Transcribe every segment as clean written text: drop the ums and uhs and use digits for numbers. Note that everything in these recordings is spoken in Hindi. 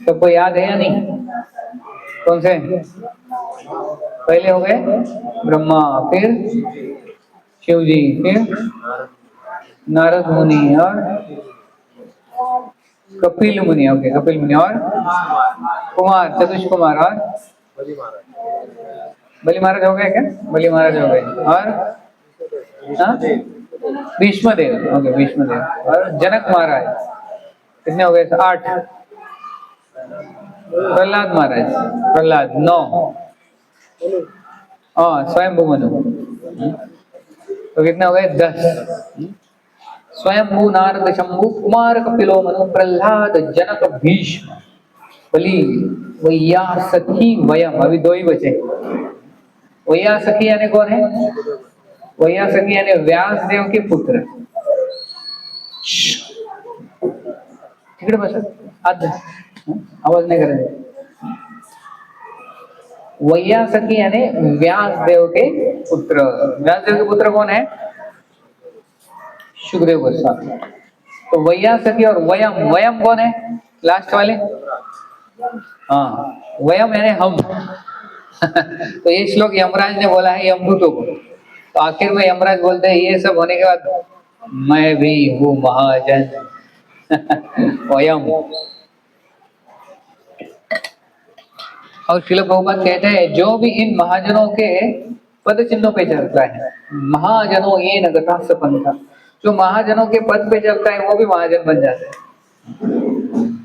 सबको याद है या नहीं? कौन से पहले हो गए? ब्रह्मा, फिर शिव जी, फिर नारद मुनि और कपिल मुनि। ओके, कपिल मुनि और कुमार, चतुष कुमार और बलि महाराज हो गए क्या? बलि महाराज हो गए। और हाँ? भीष्म देव। ओके, भीष्म देव और जनक महाराज। कितने हो गए? 8। प्रहलाद महाराज, प्रहलाद 9। हाँ, स्वयं मनु। तो कितने हो गए? 10। स्वयं नारद शंभु कुमार कपिलो मनु प्रहलाद जनक भीष्म बलि वैयासखी वयम। अभी 2 ही बचे। वैयासखी यानी कौन है? वैयासखी यानी व्यास देव के पुत्र। तिकडे बसा, आज आवाज नहीं कर रहे। वैयासखी यानी व्यास देव के पुत्र। व्यास देव के पुत्र कौन है? सुखदेव गोस्वामी। तो वैयासखी और वयम, वयम कौन है? लास्ट वाले। हाँ, वयम यानी हम। तो ये श्लोक यमराज ने बोला है यमदूतों को। तो आखिर में यमराज बोलते हैं ये सब होने के बाद मैं भी हूँ महाजन। वयम। और श्रील प्रभुपाद कहते हैं जो भी इन महाजनों के पद चिन्हों पे चलता है, महाजनों ये नगता सपंथा, जो महाजनों के पद पे चलता है वो भी महाजन बन जाता है।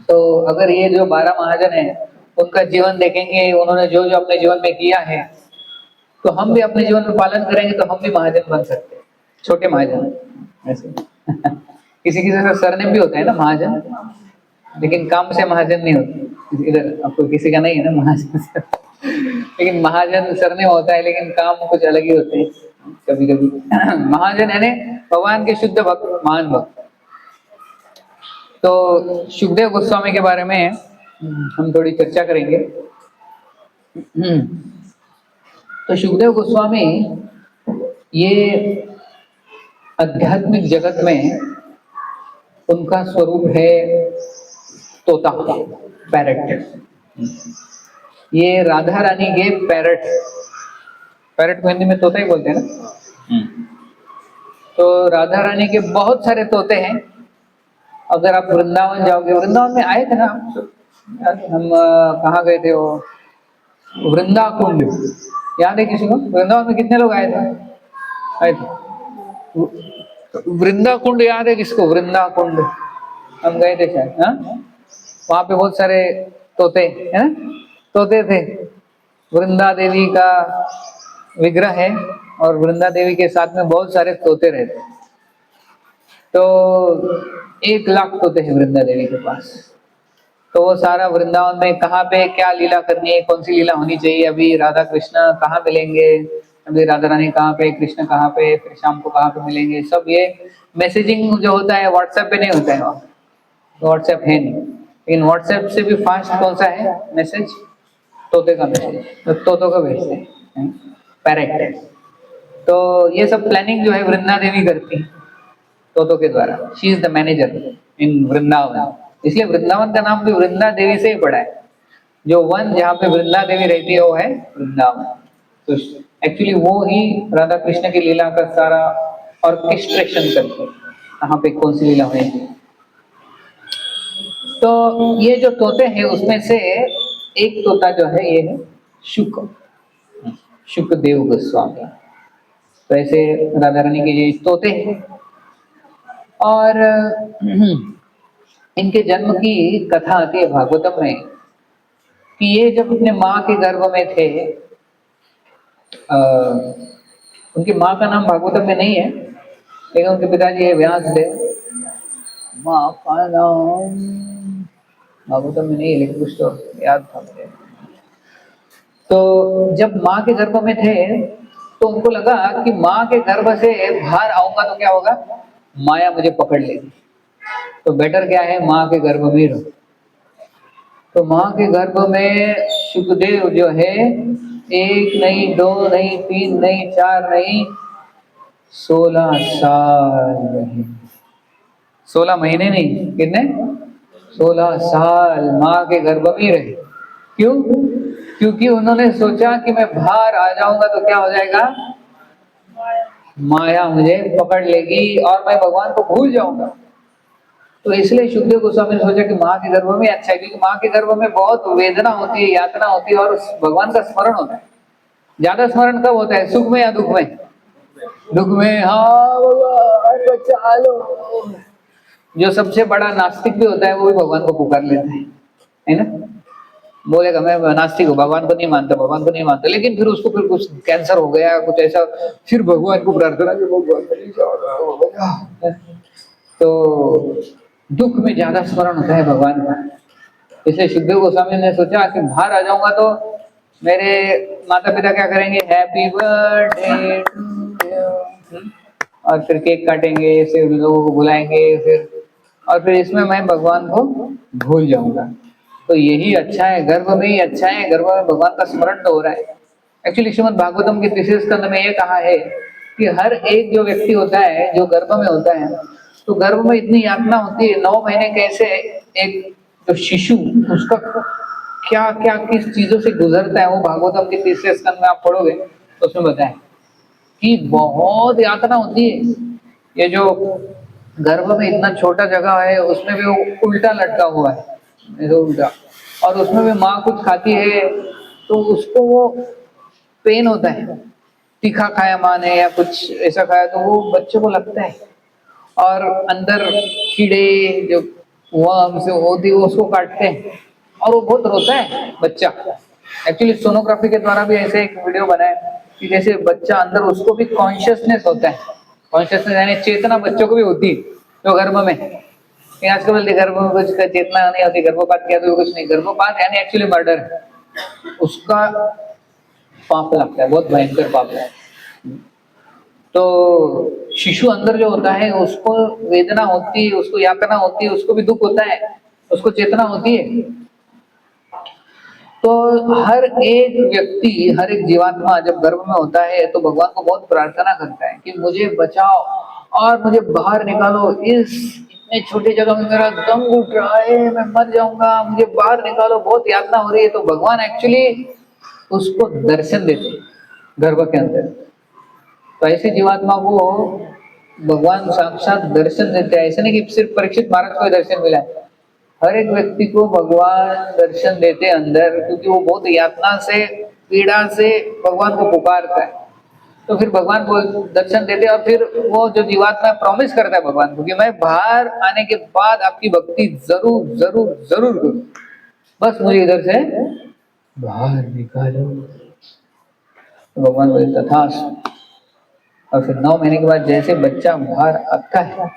तो अगर ये जो 12 महाजन है उनका जीवन देखेंगे, उन्होंने जो जो अपने जीवन में किया है, तो हम भी अपने जीवन में पालन करेंगे तो हम भी महाजन बन सकते हैं, छोटे महाजन ऐसे। किसी किसी का सरनेम भी होता है ना महाजन, लेकिन काम से महाजन नहीं होते। इधर आपको किसी का नहीं है ना महाजन से। लेकिन महाजन सरनेम होता है, लेकिन काम कुछ अलग ही होते हैं कभी कभी। महाजन यानी भगवान के शुद्ध भक्त, महान भक्त। तो सुखदेव गोस्वामी के बारे में हम थोड़ी चर्चा करेंगे। तो सुखदेव गोस्वामी ये आध्यात्मिक जगत में उनका स्वरूप है तोता, पैरट। ये राधा रानी के पैरट, पैरट को हिंदी में तोता ही बोलते हैं ना। तो राधा रानी के बहुत सारे तोते हैं। अगर आप वृंदावन जाओगे, वृंदावन में आए थे ना हम, कहाँ गए थे वो, वृंदा कुंड, याद है किसी को? वृंदावन में कितने लोग आए थे? आए थे वृंदा कुंड, याद है किसको? वृंदा कुंड हम गए थे शायद। हाँ, वहां पे बहुत सारे तोते है ना, तोते थे। वृंदा देवी का विग्रह है और वृंदा देवी के साथ में बहुत सारे तोते रहते। तो 1 लाख तोते हैं वृंदा देवी के पास। तो वो सारा वृंदावन में कहाँ पे क्या लीला करनी है, कौन सी लीला होनी चाहिए, अभी राधा कृष्ण कहाँ मिलेंगे, अभी राधा रानी कहाँ पे, कृष्ण कहाँ पे, फिर शाम को कहाँ पे मिलेंगे, सब ये मैसेजिंग जो होता है व्हाट्सएप पे नहीं होता है। वहाँ व्हाट्सएप है नहीं, लेकिन व्हाट्सएप से भी फास्ट कौन सा है मैसेज? तोते का मैसेज। तो तोतों का भेजते हैं, पैरेट। तो ये सब प्लानिंग जो है वृंदा देवी करती है तोतों के द्वारा। शी इज द मैनेजर इन वृंदावन, इसलिए वृंदावन का नाम भी वृंदा देवी से ही पड़ा है। जो वन जहाँ पे वृंदा देवी रहती है वो है वृंदावन। तो एक्चुअली वो ही राधा कृष्ण की लीला का सारा ऑर्केस्ट्रेशन करते हैं, कहाँ पे कौन सी लीला होगी। तो ये जो तोते हैं उसमें से एक तोता जो है ये है शुकदेव गोस्वामी। तो ऐसे राधा रानी के ये तोते हैं। और इनके जन्म की कथा आती है भागवतम में कि ये जब अपने माँ के गर्भ में थे, उनकी माँ का नाम भागवतम में नहीं है, लेकिन उनके पिताजी है व्यासदेव। माँ का नाम भागवतम में नहीं है, लेकिन कुछ तो याद था मुझे। तो जब माँ के गर्भ में थे तो उनको लगा कि माँ के गर्भ से बाहर आऊंगा तो क्या होगा, माया मुझे पकड़ लेगी। तो बेटर क्या है, माँ के गर्भ में रहो। तो माँ के गर्भ में सुखदेव जो है 1 नहीं, 2 नहीं, 3 नहीं, 4 नहीं, 16 साल रहे। 16 महीने नहीं, कितने? 16 साल माँ के गर्भ में ही रहे। क्यों? क्योंकि उन्होंने सोचा कि मैं बाहर आ जाऊंगा तो क्या हो जाएगा, माया मुझे पकड़ लेगी और मैं भगवान को भूल जाऊंगा। तो इसलिए सुखदेव गोस्वामी ने सोचा कि माँ के गर्भ में अच्छा है, क्योंकि माँ के गर्भ में बहुत वेदना होती है, यातना होती है और भगवान का स्मरण होता है। ज्यादा स्मरण कब होता है, सुख में या दुख में? दुख में, हाँ भगवान बचा लो। जो सबसे बड़ा नास्तिक भी होता है वो भी भगवान को पुकार लेता है ना। बोलेगा मैं नास्तिक हूँ, भगवान को नहीं मानता, भगवान को नहीं मानता, लेकिन फिर उसको फिर कुछ कैंसर हो गया, कुछ ऐसा, फिर भगवान को प्रार्थना कि भगवान प्लीज आओ। तो दुख में ज्यादा स्मरण होता है भगवान का। इसलिए सुखदेव गोस्वामी ने सोचा कि बाहर आ जाऊंगा तो मेरे माता पिता क्या करेंगे, हैप्पी बर्थडे टू यू, और फिर केक काटेंगे, फिर लोगों को बुलाएंगे, फिर और फिर इसमें मैं भगवान को भूल जाऊंगा। तो यही अच्छा है, गर्भ में ही अच्छा है, गर्भ में भगवान का स्मरण तो हो रहा है। एक्चुअली श्रीमद् भागवतम के तीसरे स्कंद में ये कहा है कि हर एक जो व्यक्ति होता है जो गर्भ में होता है, तो गर्भ में इतनी यातना होती है, 9 महीने कैसे एक जो शिशु उसका क्या क्या किस चीजों से गुजरता है, वो भागवतम के तीसरे स्कंद में आप पढ़ोगे तो उसमें बताएं कि बहुत यातना होती है। ये जो गर्भ में इतना छोटा जगह है उसमें भी वो उल्टा लटका हुआ है, ऐसे उल्टा, और उसमें भी माँ कुछ खाती है तो उसको वो पेन होता है, तीखा खाया माँ ने या कुछ ऐसा खाया तो वो बच्चे को लगता है, और अंदर कीड़े जो वर्म्स होती है उसको काटते हैं और वो बहुत रोता है बच्चा। एक्चुअली सोनोग्राफी के द्वारा भी ऐसे एक वीडियो बना है कि जैसे बच्चा अंदर उसको भी कॉन्शियसनेस होता है, कॉन्शियसनेस यानी चेतना बच्चों को भी होती है जो गर्भ में। आजकल बोलते गर्भ में कुछ चेतना नहीं होती, गर्भपात किया तो कुछ नहीं, गर्भपात यानी एक्चुअली मर्डर है, उसका पाप लगता है, बहुत भयंकर पाप है। तो शिशु अंदर जो होता है उसको वेदना होती है, उसको यातना होती है, उसको भी दुख होता है, उसको चेतना होती है। तो हर एक व्यक्ति, हर एक जीवात्मा जब गर्भ में होता है तो भगवान को बहुत प्रार्थना करता है कि मुझे बचाओ और मुझे बाहर निकालो, इस इतने छोटे जगह में मेरा दम घुट रहा है, मैं मर जाऊंगा, मुझे बाहर निकालो, बहुत यातना हो रही है। तो भगवान एक्चुअली उसको दर्शन देते हैं गर्भ के अंदर। तो ऐसे जीवात्मा को भगवान साक्षात दर्शन देते हैं। ऐसे नहीं कि सिर्फ परीक्षित महाराज को दर्शन मिला है, हर एक व्यक्ति को भगवान दर्शन देते अंदर, क्योंकि वो बहुत यातना से, पीड़ा से भगवान को पुकारता है। तो फिर भगवान को दर्शन देते और फिर वो जो जीवात्मा प्रॉमिस करता है भगवान को कि मैं बाहर आने के बाद आपकी भक्ति जरूर जरूर जरूर करूं, बस मुझे इधर से बाहर निकालो। तो भगवान बोले तथास्तु। और फिर 9 महीने के बाद जैसे बच्चा बाहर आता है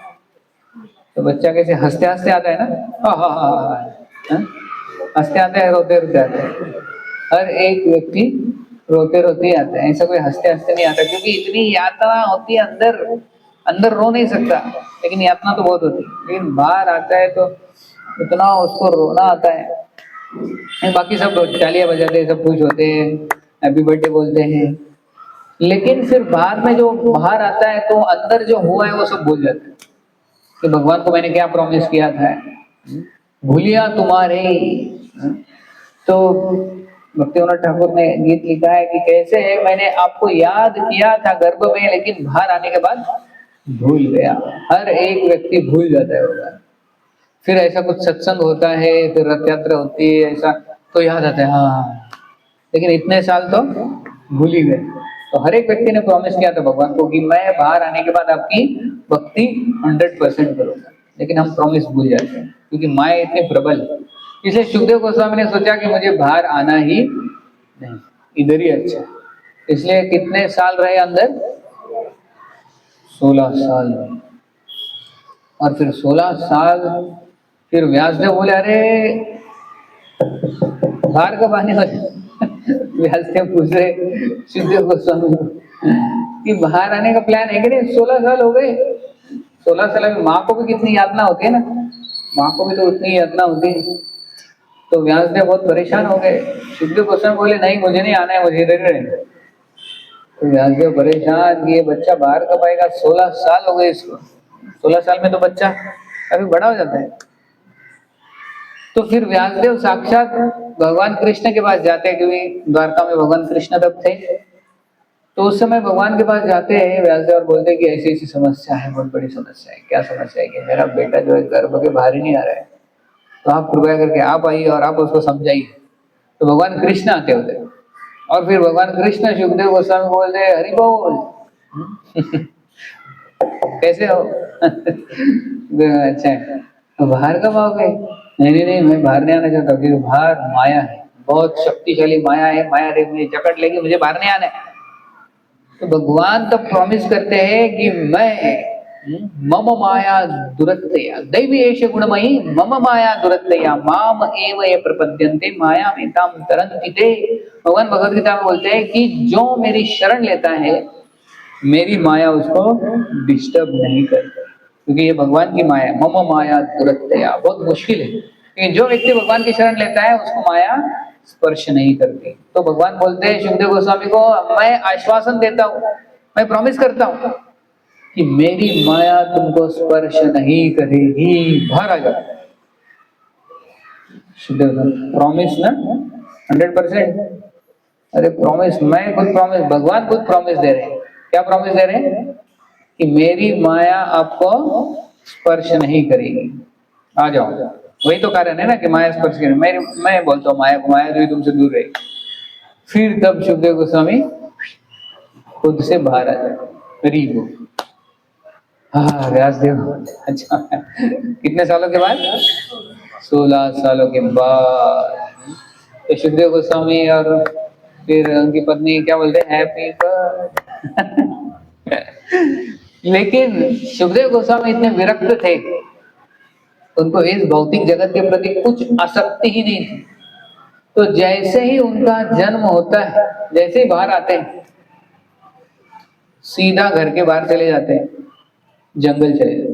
तो बच्चा कैसे हंसते हंसते आता है ना, हंसते आता है, रोते रोते आता है। हर एक व्यक्ति रोते रोते ही आता है, ऐसा कोई हंसते हंसते नहीं आता, क्योंकि इतनी यातना होती है अंदर, अंदर रो नहीं सकता लेकिन यातना तो बहुत होती है। लेकिन बाहर आता है तो इतना उसको रोना आता है। बाकी सब तालियां बजाते हैं, सब खुश होते हैं, हैप्पी बर्थडे बोलते हैं, लेकिन फिर बाद में जो बाहर आता है तो अंदर जो हुआ है वो सब भूल जाता है कि भगवान को मैंने क्या प्रॉमिस किया था, भूलिया तुम्हारे। तो भक्तिविनोद ठाकुर ने गीत लिखा है कि कैसे है मैंने आपको याद किया था गर्भ में, लेकिन बाहर आने के बाद भूल गया। हर एक व्यक्ति भूल जाता है भगवान। फिर ऐसा कुछ सत्संग होता है, फिर रथ यात्रा होती है, ऐसा तो याद आता है, हाँ, लेकिन इतने साल तो भूल ही गए। तो हर एक व्यक्ति ने प्रॉमिस किया था भगवान को कि मैं बाहर आने के बाद आपकी भक्ति 100% करूंगा, लेकिन हम प्रॉमिस भूल जाते हैं क्योंकि माया इतनी प्रबल है। इसलिए सुखदेव गोस्वामी ने सोचा कि मुझे बाहर आना ही नहीं, इधर ही अच्छा है। इसलिए कितने साल रहे अंदर, 16 साल। और फिर 16 साल फिर व्यासदेव बोले अरे बाहर कब आने वाले। व्यासदेव पूछ रहे सुखदेव गोस्वामी कि बाहर आने का प्लान है कि नहीं, 16 साल हो गए। 16 साल में माँ को भी कितनी यातना होती है ना, माँ को भी तो उतनी यातना होती है। तो व्यासदेव बहुत परेशान हो गए। सुखदेव गोस्वामी बोले नहीं मुझे नहीं आना है, मुझे इधर ही रहना है। तो व्यासदेव परेशान कि ये बच्चा बाहर कब आएगा, 16 साल हो गए इसको। 16 साल में तो बच्चा काफी बड़ा हो जाता है। तो फिर व्यासदेव साक्षात भगवान कृष्ण के पास जाते हैं, क्योंकि द्वारका में भगवान कृष्ण तब थे। तो उस समय भगवान के पास जाते हैं व्यासदेव और बोलते हैं कि ऐसी ऐसी समस्या है, बहुत बड़ी समस्या है। क्या समस्या है? कि मेरा बेटा जो है गर्भ के बाहर ही नहीं आ रहा है, तो आप कृपया करके आप आइए और आप उसको समझाइए। तो भगवान कृष्ण आते होते और फिर भगवान कृष्ण सुखदेव गोस्वामी बोलते हैं, हरि बोल। कैसे हो? अच्छा, तो बाहर कब आओगे? नहीं नहीं नहीं, मैं बाहर नहीं आना चाहता, क्योंकि बाहर माया है, बहुत शक्तिशाली माया है, माया देख मुझे जकड़ लेगी, मुझे बाहर नहीं आना है। तो भगवान तब प्रॉमिस करते हैं कि मैं मम माया दुरत्यया दैवी एष गुणमयी मम माया दुरत्यया माम एव ये प्रपद्यन्ते माया मेताम तरन्ति ते। भगवान भगवद गीता में बोलते हैं कि जो मेरी शरण लेता है, मेरी माया उसको डिस्टर्ब नहीं करती, क्योंकि ये भगवान की माया, मम माया दुरत्यया। बहुत मुश्किल है, लेकिन जो व्यक्ति भगवान की शरण लेता है उसको माया स्पर्श नहीं करती। तो भगवान बोलते हैं सुखदेव गोस्वामी को, मैं आश्वासन देता हूँ, मैं प्रॉमिस करता हूँ कि मेरी माया तुमको स्पर्श नहीं करेगी, बाहर आ जाओ। सुखदेव प्रॉमिस ना, 100%। अरे प्रॉमिस, मैं खुद प्रॉमिस, भगवान खुद प्रॉमिस दे रहे हैं। क्या प्रॉमिस दे रहे हैं? कि मेरी माया आपको स्पर्श नहीं करेगी, आ जाओ। वही तो कारण है ना कि माया स्पर्श करेगी। मैं बोलता हूँ माया को, माया जो तुमसे दूर रहे। फिर तब सुखदेव गोस्वामी खुद से बाहर आ जाए। गरीब हाँ व्यासदेव। अच्छा, कितने सालों के बाद? 16 सालों के बाद। तो सुखदेव गोस्वामी और फिर उनकी पत्नी क्या बोलते हैं, हैप्पी बर्थडे। लेकिन सुखदेव गोस्वामी इतने विरक्त थे, उनको इस भौतिक जगत के प्रति कुछ आसक्ति ही नहीं थी। तो जैसे ही उनका जन्म होता है, जैसे ही बाहर आते हैं, सीधा घर के बाहर चले जाते हैं, जंगल चले जाते,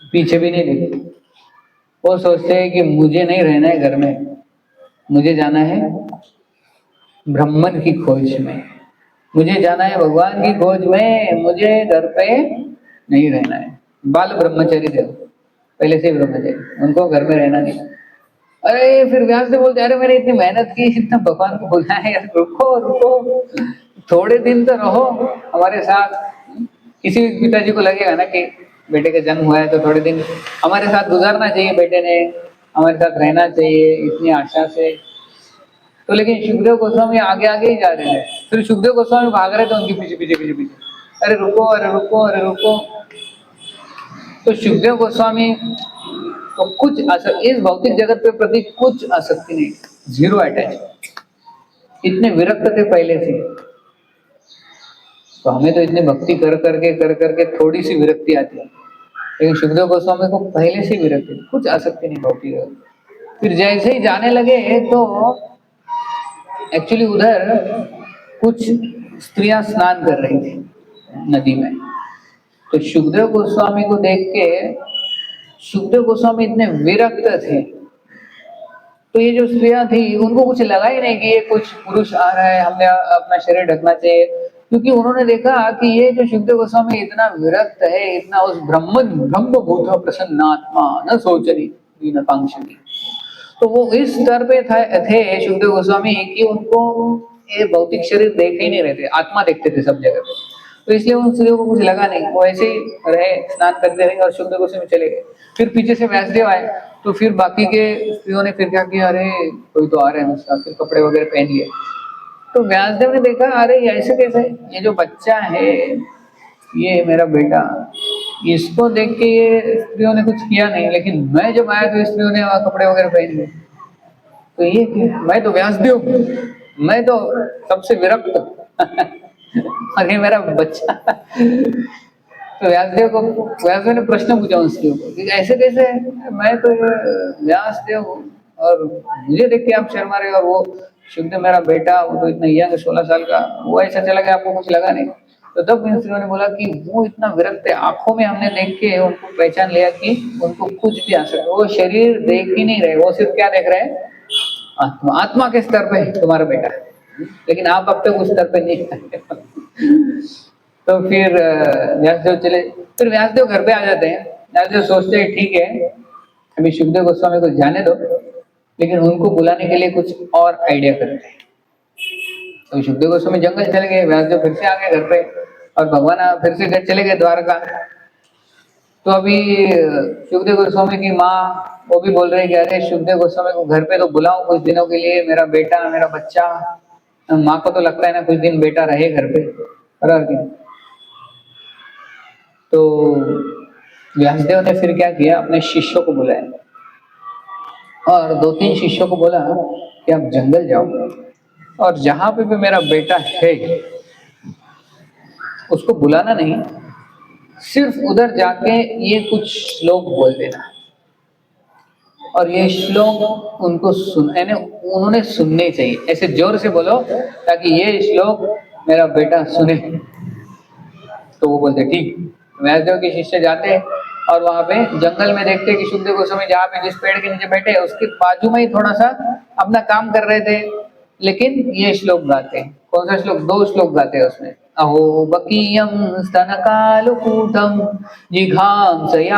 पीछे भी नहीं देखते। वो सोचते हैं कि मुझे नहीं रहना है घर में, मुझे जाना है ब्रह्मन की खोज में, मुझे जाना है भगवान की खोज में, मुझे घर पे नहीं रहना है। बाल ब्रह्मचारी थे, पहले से ही ब्रह्मचारी, उनको घर में रहना नहीं। अरे फिर व्यास से बोलते, अरे मैंने इतनी मेहनत की, इतना भगवान को बोला है, यार रुको रुको, थोड़े दिन तो रहो हमारे साथ। किसी पिताजी को लगेगा ना कि बेटे का जन्म हुआ है तो थोड़े दिन हमारे साथ गुजारना चाहिए, बेटे ने हमारे साथ रहना चाहिए, इतनी आशा से। तो लेकिन सुखदेव गोस्वामी आगे आगे ही जा रहे हैं, फिर सुखदेव गोस्वामी भाग रहे थे उनके पीछे पीछे पीछे पीछे। अरे रुको अरे रुको अरे रुको। तो सुखदेव गोस्वामी तो कुछ इस भौतिक जगत पे प्रति कुछ आसक्ति नहीं, जीरो अटैच, इतने विरक्त थे पहले से। तो हमें तो इतने भक्ति कर करके थोड़ी सी विरक्ति आती है, लेकिन सुखदेव गोस्वामी को पहले से विरक्ति, कुछ आसक्ति नहीं भौतिक जगत। फिर जैसे ही जाने लगे तो एक्चुअली उधर कुछ स्त्रियां स्नान कर रही थी नदी में। तो सुखदेव गोस्वामी को देख के सुखदेव गोस्वामी इतने विरक्त थे, तो ये जो स्त्रियां थी उनको कुछ लगा ही नहीं कि ये कुछ पुरुष आ रहा है, हमने अपना शरीर ढकना चाहिए, क्योंकि उन्होंने देखा कि ये जो सुखदेव गोस्वामी इतना विरक्त है, इतना उस ब्रह्मभूत प्रसन्नात्मा न सोचनी न कांक्षणी। तो वो इस स्तर पे थे सुखदेव गोस्वामी कि उनको ये भौतिक शरीर देख ही नहीं रहे थे, आत्मा देखते थे सब जगह पे। तो इसलिए उन स्त्रियों को कुछ लगा नहीं, वो ऐसे ही रहे, स्नान करते रहे और सुखदेव गोस्वामी चले गए। फिर पीछे से व्यासदेव आए, तो फिर बाकी के स्त्रियों ने फिर क्या किया, अरे कोई तो आ रहे हैं उसका, फिर कपड़े वगैरह पहन लिए। तो व्यासदेव ने देखा, अरे ऐसे कैसे, ये जो बच्चा है, ये मेरा बेटा, इसको देख के ये स्त्रियों ने कुछ किया नहीं, लेकिन मैं जब आया तो स्त्रियों ने कपड़े वगैरह पहन लिए। तो ये क्या? मैं तो व्यासदेव हूँ, मैं तो सबसे विरक्त और ये मेरा बच्चा। तो व्यासदेव ने प्रश्न पूछा उन स्त्रियों को कि ऐसे कैसे, मैं तो व्यासदेव हूँ और मुझे देख के आप शर्मा रहे हो, और वो शुद्ध मेरा बेटा, वो तो इतना यंग 16 साल का, वो ऐसा चला गया, आपको कुछ लगा नहीं। तो तब इन स्त्रियों ने बोला कि वो इतना विरक्त है, आंखों में हमने देख के उनको पहचान लिया कि उनको कुछ भी आ सकता, वो शरीर देख ही नहीं रहे, वो सिर्फ क्या देख रहे हैं, आत्मा। आत्मा के स्तर पे तुम्हारा बेटा है, लेकिन आप अब तक उस स्तर पे नहीं है। तो फिर व्यासदेव चले, फिर व्यासदेव घर पे आ जाते हैं। व्यासदेव सोचते हैं ठीक है, अभी सुखदेव गोस्वामी को जाने दो, लेकिन उनको बुलाने के लिए कुछ और आइडिया करते हैं। तो सुखदेव गोस्वामी जंगल चले गए, व्यासदेव फिर से आ गए घर पे, और भगवान फिर से घर चले गए द्वारका। तो अभी सुखदेव गोस्वामी की माँ वो भी बोल रहे कि अरे सुखदेव गोस्वामी को घर पे तो बुलाओ कुछ दिनों के लिए, मेरा बेटा मेरा बच्चा। माँ को तो लगता है ना कुछ दिन बेटा रहे घर पे, बराबर की। तो व्यासदेव ने फिर क्या किया, अपने शिष्यों को बुलाया और 2-3 शिष्यों को बोला कि आप जंगल जाओ और जहां पे भी मेरा बेटा है उसको बुलाना नहीं, सिर्फ उधर जाके ये कुछ श्लोक बोल देना, और ये श्लोक उनको यानी उन्होंने सुनने चाहिए, ऐसे जोर से बोलो ताकि ये श्लोक मेरा बेटा सुने। तो वो बोलते ठीक। व्यासदेव के शिष्य जाते और वहां पे जंगल में देखते कि सुखदेव गोस्वामी जहाँ पे जिस पेड़ के नीचे बैठे उसके बाजू में ही थोड़ा सा अपना काम कर रहे थे, लेकिन ये श्लोक गाते। कौन सा श्लोक? 2 श्लोक गाते हैं उसमें। अहो बकीयम स्तनकालुकूटम जिघांसयापायत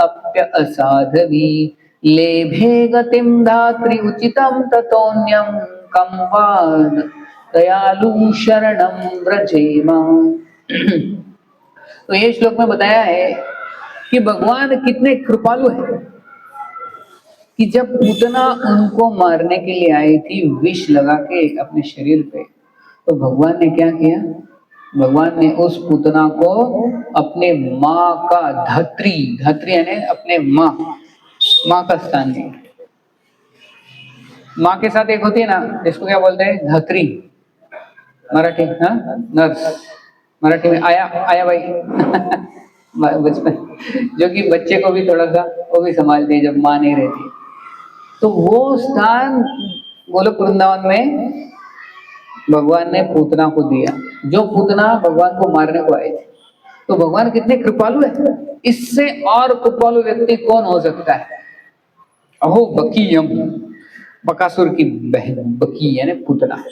अप्य असाधवी लेभे गतिम धात्री उचितम ततोन्यम कम वा दयालु शरणम व्रजेमा। तो ये श्लोक में बताया है कि भगवान कितने कृपालु हैं कि जब पूतना उनको मारने के लिए आई थी विष लगा के अपने शरीर पे, तो भगवान ने क्या किया? भगवान ने उस पूतना को अपने माँ का धात्री, धात्री यानी अपने माँ का स्थान दिया। माँ के साथ एक होती है ना जिसको क्या बोलते हैं, धात्री, मराठी हाँ नर्स, मराठी में आया, आया भाई बचपन, जो कि बच्चे को भी थोड़ा सा वो भी संभालती है जब माँ नहीं रहती। तो वो स्थान गोलोक वृंदावन में भगवान ने पूतना को दिया, जो पूतना भगवान को मारने को आए थे। तो भगवान कितने कृपालु है, इससे और कृपालु व्यक्ति कौन हो सकता है? अहो बकीयम, बकासुर की बहन बकी यानी पूतना।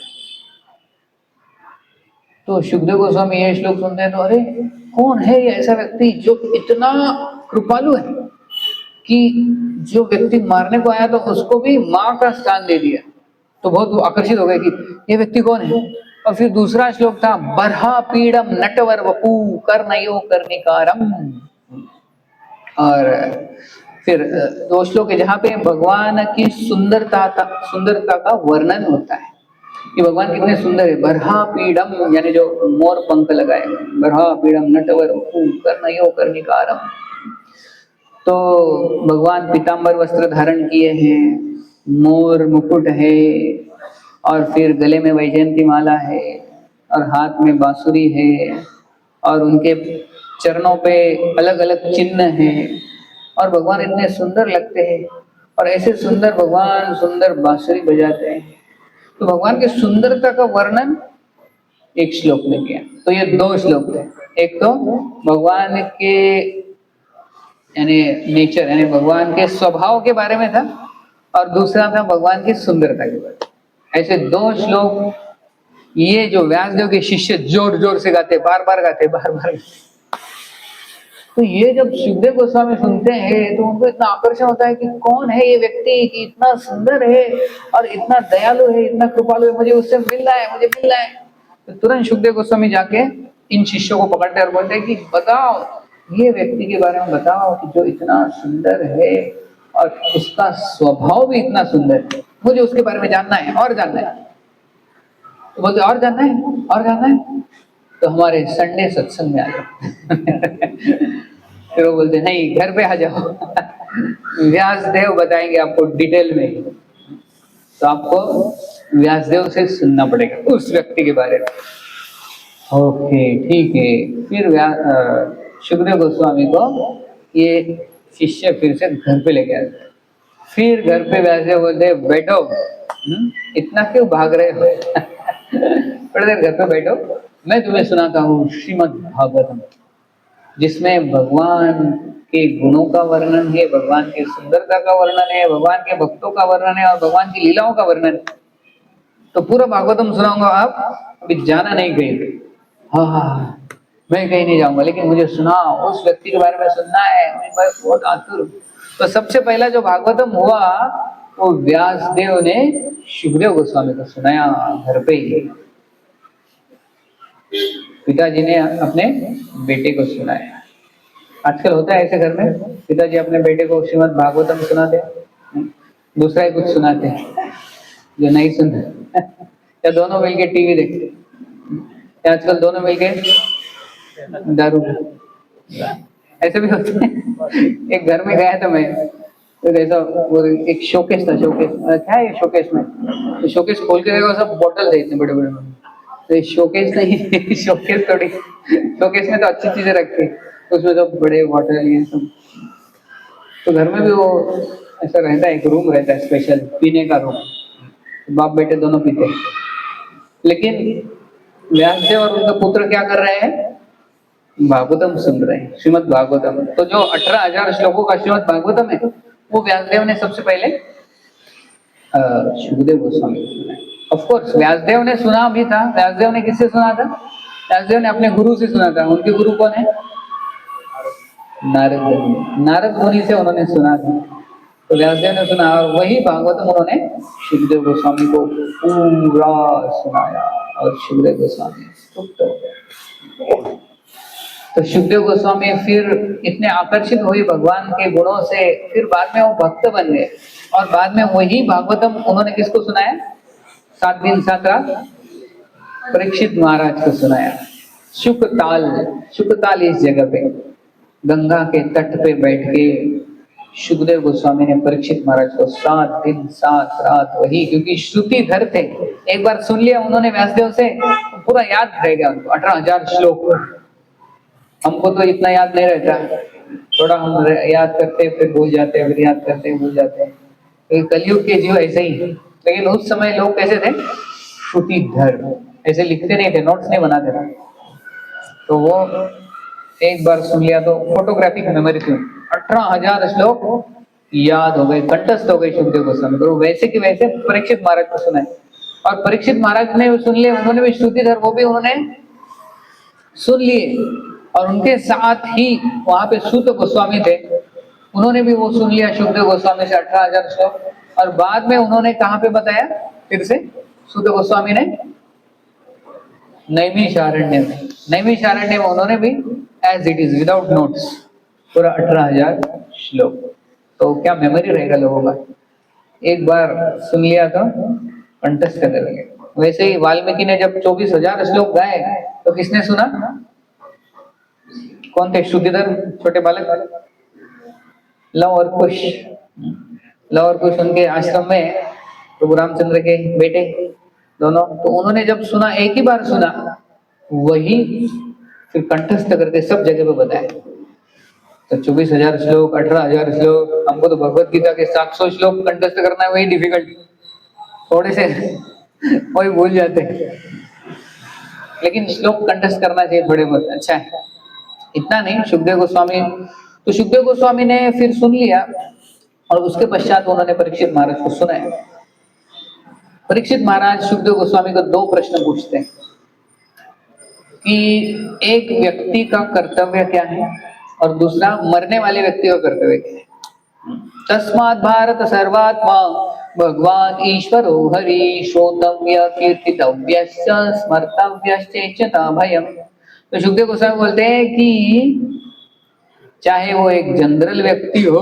तो सुखदेव गोस्वामी ये श्लोक सुनते हैं तो अरे कौन है ये ऐसा व्यक्ति जो इतना कृपालु है कि जो व्यक्ति मारने को आया तो उसको भी माँ का स्थान दे दिया। तो बहुत आकर्षित हो गए कि ये व्यक्ति कौन है। और फिर दूसरा श्लोक था बरहा पीड़म नटवर वपू कर्णयो कर्णिकारम, और फिर 2 श्लोक है जहाँ पे भगवान की सुंदरता का वर्णन होता है कि भगवान कितने सुंदर है। बरहा पीड़म यानी जो मोर पंख लगाए, बरहा पीड़म नटवर वपू कर्णयो कर्णिकारम। तो भगवान पीतांबर वस्त्र धारण किए हैं, मोर मुकुट है, और फिर गले में वैजयंती माला है, और हाथ में बांसुरी है, और उनके चरणों पे अलग अलग चिन्ह हैं, और भगवान इतने सुंदर लगते हैं। और ऐसे सुंदर भगवान सुंदर बांसुरी बजाते हैं। तो भगवान की सुंदरता का वर्णन एक श्लोक में किया। तो ये 2 श्लोक थे, एक तो भगवान के यानी नेचर यानी भगवान के स्वभाव के बारे में था, और दूसरा था भगवान की सुंदरता के बारे में। ऐसे 2 श्लोक ये जो व्यासदेव के शिष्य जोर जोर से गाते, बार बार गाते, बार बार। तो ये जब सुखदेव गोस्वामी सुनते हैं तो उनको इतना आकर्षण होता है कि कौन है ये व्यक्ति कि इतना सुंदर है और इतना दयालु है, इतना कृपालु है, मुझे उससे मिलना है, मुझे मिलना है। तो तुरंत सुखदेव गोस्वामी जाके इन शिष्यों को पकड़ते और बोलते हैं कि बताओ ये व्यक्ति के बारे में बताओ कि जो इतना सुंदर है और उसका स्वभाव भी इतना सुंदर है, मुझे उसके बारे में जानना है और जानना है। तो बोलते और जानना है और जानना है तो हमारे संडे सत्संग में आ जाओ। फिर वो बोलते नहीं घर पे आ जाओ, व्यासदेव बताएंगे आपको डिटेल में। तो आपको व्यासदेव से सुनना पड़ेगा उस व्यक्ति के बारे में। ओके ठीक है। फिर सुखदेव गोस्वामी को ये शिष्य फिर से घर पे लेके आते। फिर घर पे व्यासदेव बोलते बैठो, इतना क्यों भाग रहे हो? थोड़ी देर घर पे बैठो, मैं तुम्हें सुनाता हूँ श्रीमद् भागवतम, जिसमें भगवान के गुणों का वर्णन है, भगवान की सुंदरता का वर्णन है, भगवान के भक्तों का वर्णन है, और भगवान की लीलाओं का वर्णन है। तो पूरा भागवतम सुनाऊंगा, आप अभी जाना नहीं कहीं। हाँ मैं कहीं नहीं जाऊंगा, लेकिन मुझे सुनाओ, उस व्यक्ति के बारे में सुनना है, मैं बहुत आतुर। तो सबसे पहला जो भागवतम हुआ वो व्यासदेव ने शुकदेव गोस्वामी को सुनाया घर पे ही। पिताजी ने अपने बेटे को सुनाया। आजकल होता है ऐसे घर में, पिताजी अपने बेटे को श्रीमद् भागवतम सुनाते हैं, दूसरा ही कुछ सुनाते हैं जो नहीं सुनते, या दोनों मिलके टीवी देखते, या आजकल दोनों मिलके दारू, ऐसे भी होते हैं। एक घर में गया था मैं, तो ऐसा वो एक शोकेस था, शोकेस क्या है शोकेस में, तो शोकेस खोल के देखा सब बोतल थे इतने बड़े बड़े, तो शोकेस नहीं शोकेस थोड़ी, शोकेस में तो अच्छी चीजें रखती, उसमें तो बड़े बॉटल ये सब। तो घर में भी वो ऐसा रहता है, एक रूम रहता है स्पेशल पीने का रूम, बाप बेटे दोनों पीते हैं। लेकिन व्यासदेव और उनका पुत्र क्या कर रहे हैं, भागवतम सुन रहे हैं, श्रीमद् भागवतम। तो जो 18,000 श्लोकों का श्रीमद् भागवतम है, वो व्यासदेव ने सबसे पहले शुकदेव गोस्वामी को सुना। ऑफ कोर्स व्यासदेव ने सुना भी था। व्यासदेव ने किससे सुना था? व्यासदेव ने अपने गुरु से सुना था। उनके गुरु कौन है? नारद मुनि। नारद मुनि से उन्होंने सुना था, तो व्यासदेव ने सुना और वही भागवतम उन्होंने शुकदेव गोस्वामी को पूरा सुनाया और शुकदेव गोस्वामी तृप्त हो गए। तो शुकदेव गोस्वामी फिर इतने आकर्षित हुए भगवान के गुणों से, फिर बाद में वो भक्त बन गए और बाद में वही भागवतम उन्होंने किसको सुनाया? 7 दिन 7 रात परीक्षित महाराज को सुनाया। शुकताल इस जगह पे गंगा के तट पे बैठ के शुकदेव गोस्वामी ने परीक्षित महाराज को 7 दिन 7 रात वही, क्योंकि श्रुतिधर थे, एक बार सुन लिया उन्होंने व्यासदेव से तो पूरा याद रह गया उनको। 18,000 श्लोक, हमको तो इतना याद नहीं रहता, थोड़ा हम याद करते फिर भूल जाते, फिर याद करते भूल जाते। तो कलयुग के जीव ऐसे ही, लेकिन उस समय लोग कैसे थे? श्रुतिधर, ऐसे लिखते नहीं थे, नोट्स नहीं बनाते थे। तो वो एक बार सुन लिया तो फोटोग्राफिक मेमोरी थी, 18,000 श्लोक याद हो गए, कंठस्थ हो गए शुकदेव गोस्वामी को। वैसे कि वैसे परीक्षित महाराज को सुनाए, और परीक्षित महाराज ने सुन लिए, उन्होंने भी श्रुतिधर, वो भी उन्होंने सुन लिए। और उनके साथ ही वहां पे सूत गोस्वामी थे, उन्होंने भी वो सुन लिया शुकदेव गोस्वामी से 18,000 श्लोक। और बाद में उन्होंने कहाँ पे बताया फिर से सूत गोस्वामी ने? नैमिषारण्य में उन्होंने भी as it is without notes पूरा 18,000 श्लोक। तो क्या मेमोरी रहेगा लोगों का, एक बार सुन लिया तो कंठस्थ कर लगे। वैसे ही वाल्मीकि ने जब 24,000 श्लोक गाए तो किसने सुना? कौन थे? श्रुतिधर, छोटे बालक, लव और कुश उनके आश्रम में, प्रभु रामचंद्र के बेटे दोनों। तो उन्होंने जब सुना, एक ही बार सुना, वही फिर कंठस्थ करके सब जगह पे बताया। तो 24,000 श्लोक, 18,000 श्लोक, हमको तो भगवत गीता के 700 श्लोक कंठस्थ करना है, वही डिफिकल्ट, थोड़े से वही भूल जाते हैं। लेकिन श्लोक कंठस्थ करना चाहिए थोड़े बहुत, अच्छा है। इतना नहीं, शुकदेव गोस्वामी ने फिर सुन लिया और उसके पश्चात उन्होंने परीक्षित महाराज को सुनाया। परीक्षित महाराज शुकदेव गोस्वामी को 2 प्रश्न पूछते हैं कि एक व्यक्ति का कर्तव्य क्या है और दूसरा मरने वाले व्यक्ति का कर्तव्य क्या है। तस्मात् भारत सर्वात्मा भगवान ईश्वरो हरि श्रोतव्य कीर्तितव्यश्च स्मर्तव्यश्चेच्छता भयम्। तो शुकदेव गोस्वामी बोलते हैं कि चाहे वो एक जनरल व्यक्ति हो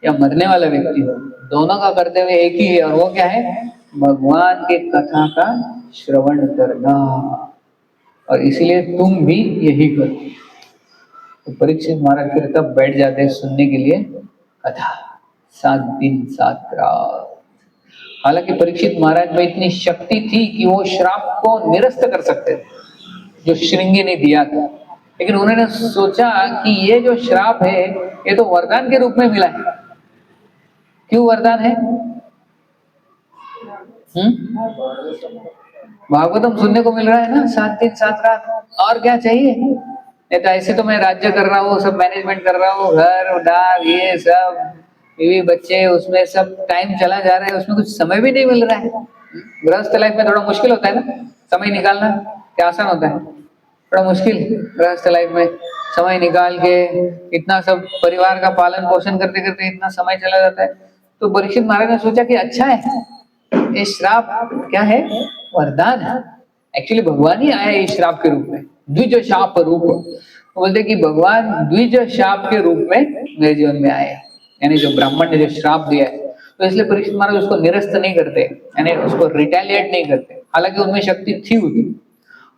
या मरने वाला व्यक्ति हो, दोनों का कर्तव्य एक ही है, और वो क्या है? भगवान के कथा का श्रवण करना। और इसलिए तुम भी यही करो। तो परीक्षित महाराज फिर तब बैठ जाते हैं सुनने के लिए कथा, 7 दिन 7 रात। हालांकि परीक्षित महाराज में इतनी शक्ति थी कि वो श्राप को निरस्त कर सकते थे जो श्रृंगी ने दिया था, लेकिन उन्होंने सोचा कि ये जो श्राप है ये तो वरदान के रूप में मिला है। क्यों वरदान है? भागवतम सुनने को मिल रहा है ना, 7 दिन 7 रात, और क्या चाहिए? नहीं तो ऐसे तो मैं राज्य कर रहा हूँ, सब मैनेजमेंट कर रहा हूँ, घर डाक ये सब, बीवी बच्चे, उसमें सब टाइम चला जा रहा है, उसमें कुछ समय भी नहीं मिल रहा है। गृहस्थ लाइफ में थोड़ा मुश्किल होता है ना समय निकालना, क्या आसान होता है? बड़ा मुश्किल गृहस्थ लाइफ में समय निकाल के इतना सब परिवार का पालन पोषण करते करते इतना समय चला जाता है। तो परीक्षित महाराज ने सोचा कि अच्छा है, ये श्राप क्या है, वरदान है। एक्चुअली भगवान ही आया इस श्राप के रूप में, द्विज शाप रूप। तो बोलते कि भगवान द्विज शाप के रूप में मेरे जीवन में आए, यानी जो ब्राह्मण ने जो श्राप दिया है, तो इसलिए परीक्षित महाराज उसको निरस्त नहीं करते, यानी उसको रिटेलिएट नहीं करते, हालांकि उनमें शक्ति थी उनकी।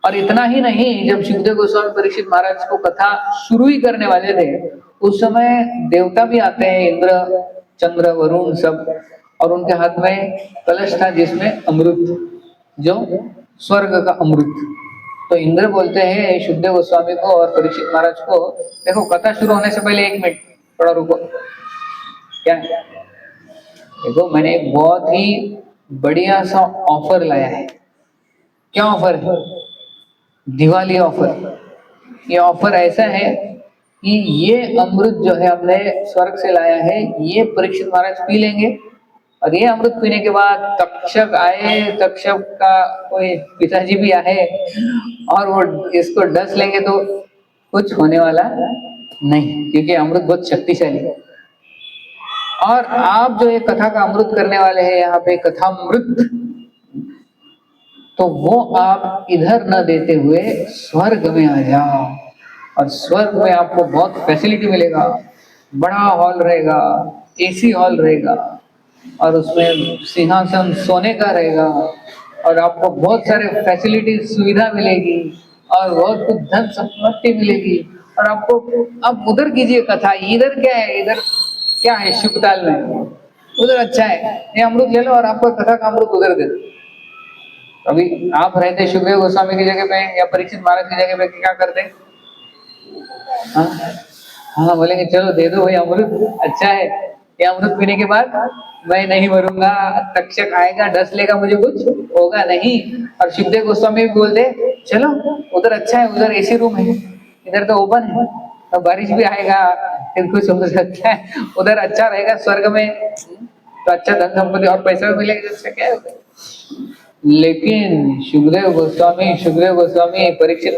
और इतना ही नहीं, जब सुखदेव गोस्वामी परीक्षित महाराज को कथा शुरू ही करने वाले थे, उस समय देवता भी आते हैं, इंद्र, चंद्र, वरुण सब, और उनके हाथ में कलश था जिसमें अमृत, जो स्वर्ग का अमृत। तो इंद्र बोलते हैं सुखदेव गोस्वामी को और परीक्षित महाराज को, देखो कथा शुरू होने से पहले 1 मिनट थोड़ा रुको। क्या है? देखो मैंने एक बहुत ही बढ़िया सा ऑफर लाया है। क्या ऑफर है? दिवाली ऑफर। ये ऑफर ऐसा है कि ये अमृत जो है हमने स्वर्ग से लाया है, ये परीक्षित महाराज पी लेंगे, और ये अमृत पीने के बाद तक्षक आए, तक्षक का कोई पिताजी भी आए, और वो इसको डस लेंगे तो कुछ होने वाला नहीं, क्योंकि अमृत बहुत शक्तिशाली है। और आप जो ये कथा का अमृत करने वाले हैं यहाँ पे, कथामृत, तो वो आप इधर न देते हुए स्वर्ग में आ जाओ, और स्वर्ग में आपको बहुत फैसिलिटी मिलेगा, बड़ा हॉल रहेगा, एसी हॉल रहेगा, और उसमें सिंहासन सोने का रहेगा, और आपको बहुत सारे फैसिलिटी सुविधा मिलेगी, और बहुत कुछ धन संपत्ति मिलेगी, और आपको, अब उधर कीजिए कथा, इधर क्या है, इधर क्या है शुभताल में, उधर अच्छा है, ये अमृत ले लो और आपको कथा का अमृत उधर दे दो। अभी आप रहते सुखदेव गोस्वामी की जगह पे या परीक्षित महाराज की जगह पे, क्या करते? हाँ हाँ, बोलेंगे चलो दे दो भाई अमृत, अच्छा है, ये अमृत पीने के बाद मैं नहीं मरूंगा, तक्षक आएगा डस लेगा, मुझे कुछ होगा नहीं। और सुखदेव गोस्वामी भी बोलते चलो उधर अच्छा है, उधर एसी रूम है, इधर तो ओपन है, तो बारिश भी आएगा, फिर कुछ हो सकता है, उधर अच्छा रहेगा स्वर्ग में, तो अच्छा धन संपत्ति और पैसा भी मिलेगा, जिससे क्या होगा। लेकिन सुखदेव गोस्वामी परीक्षित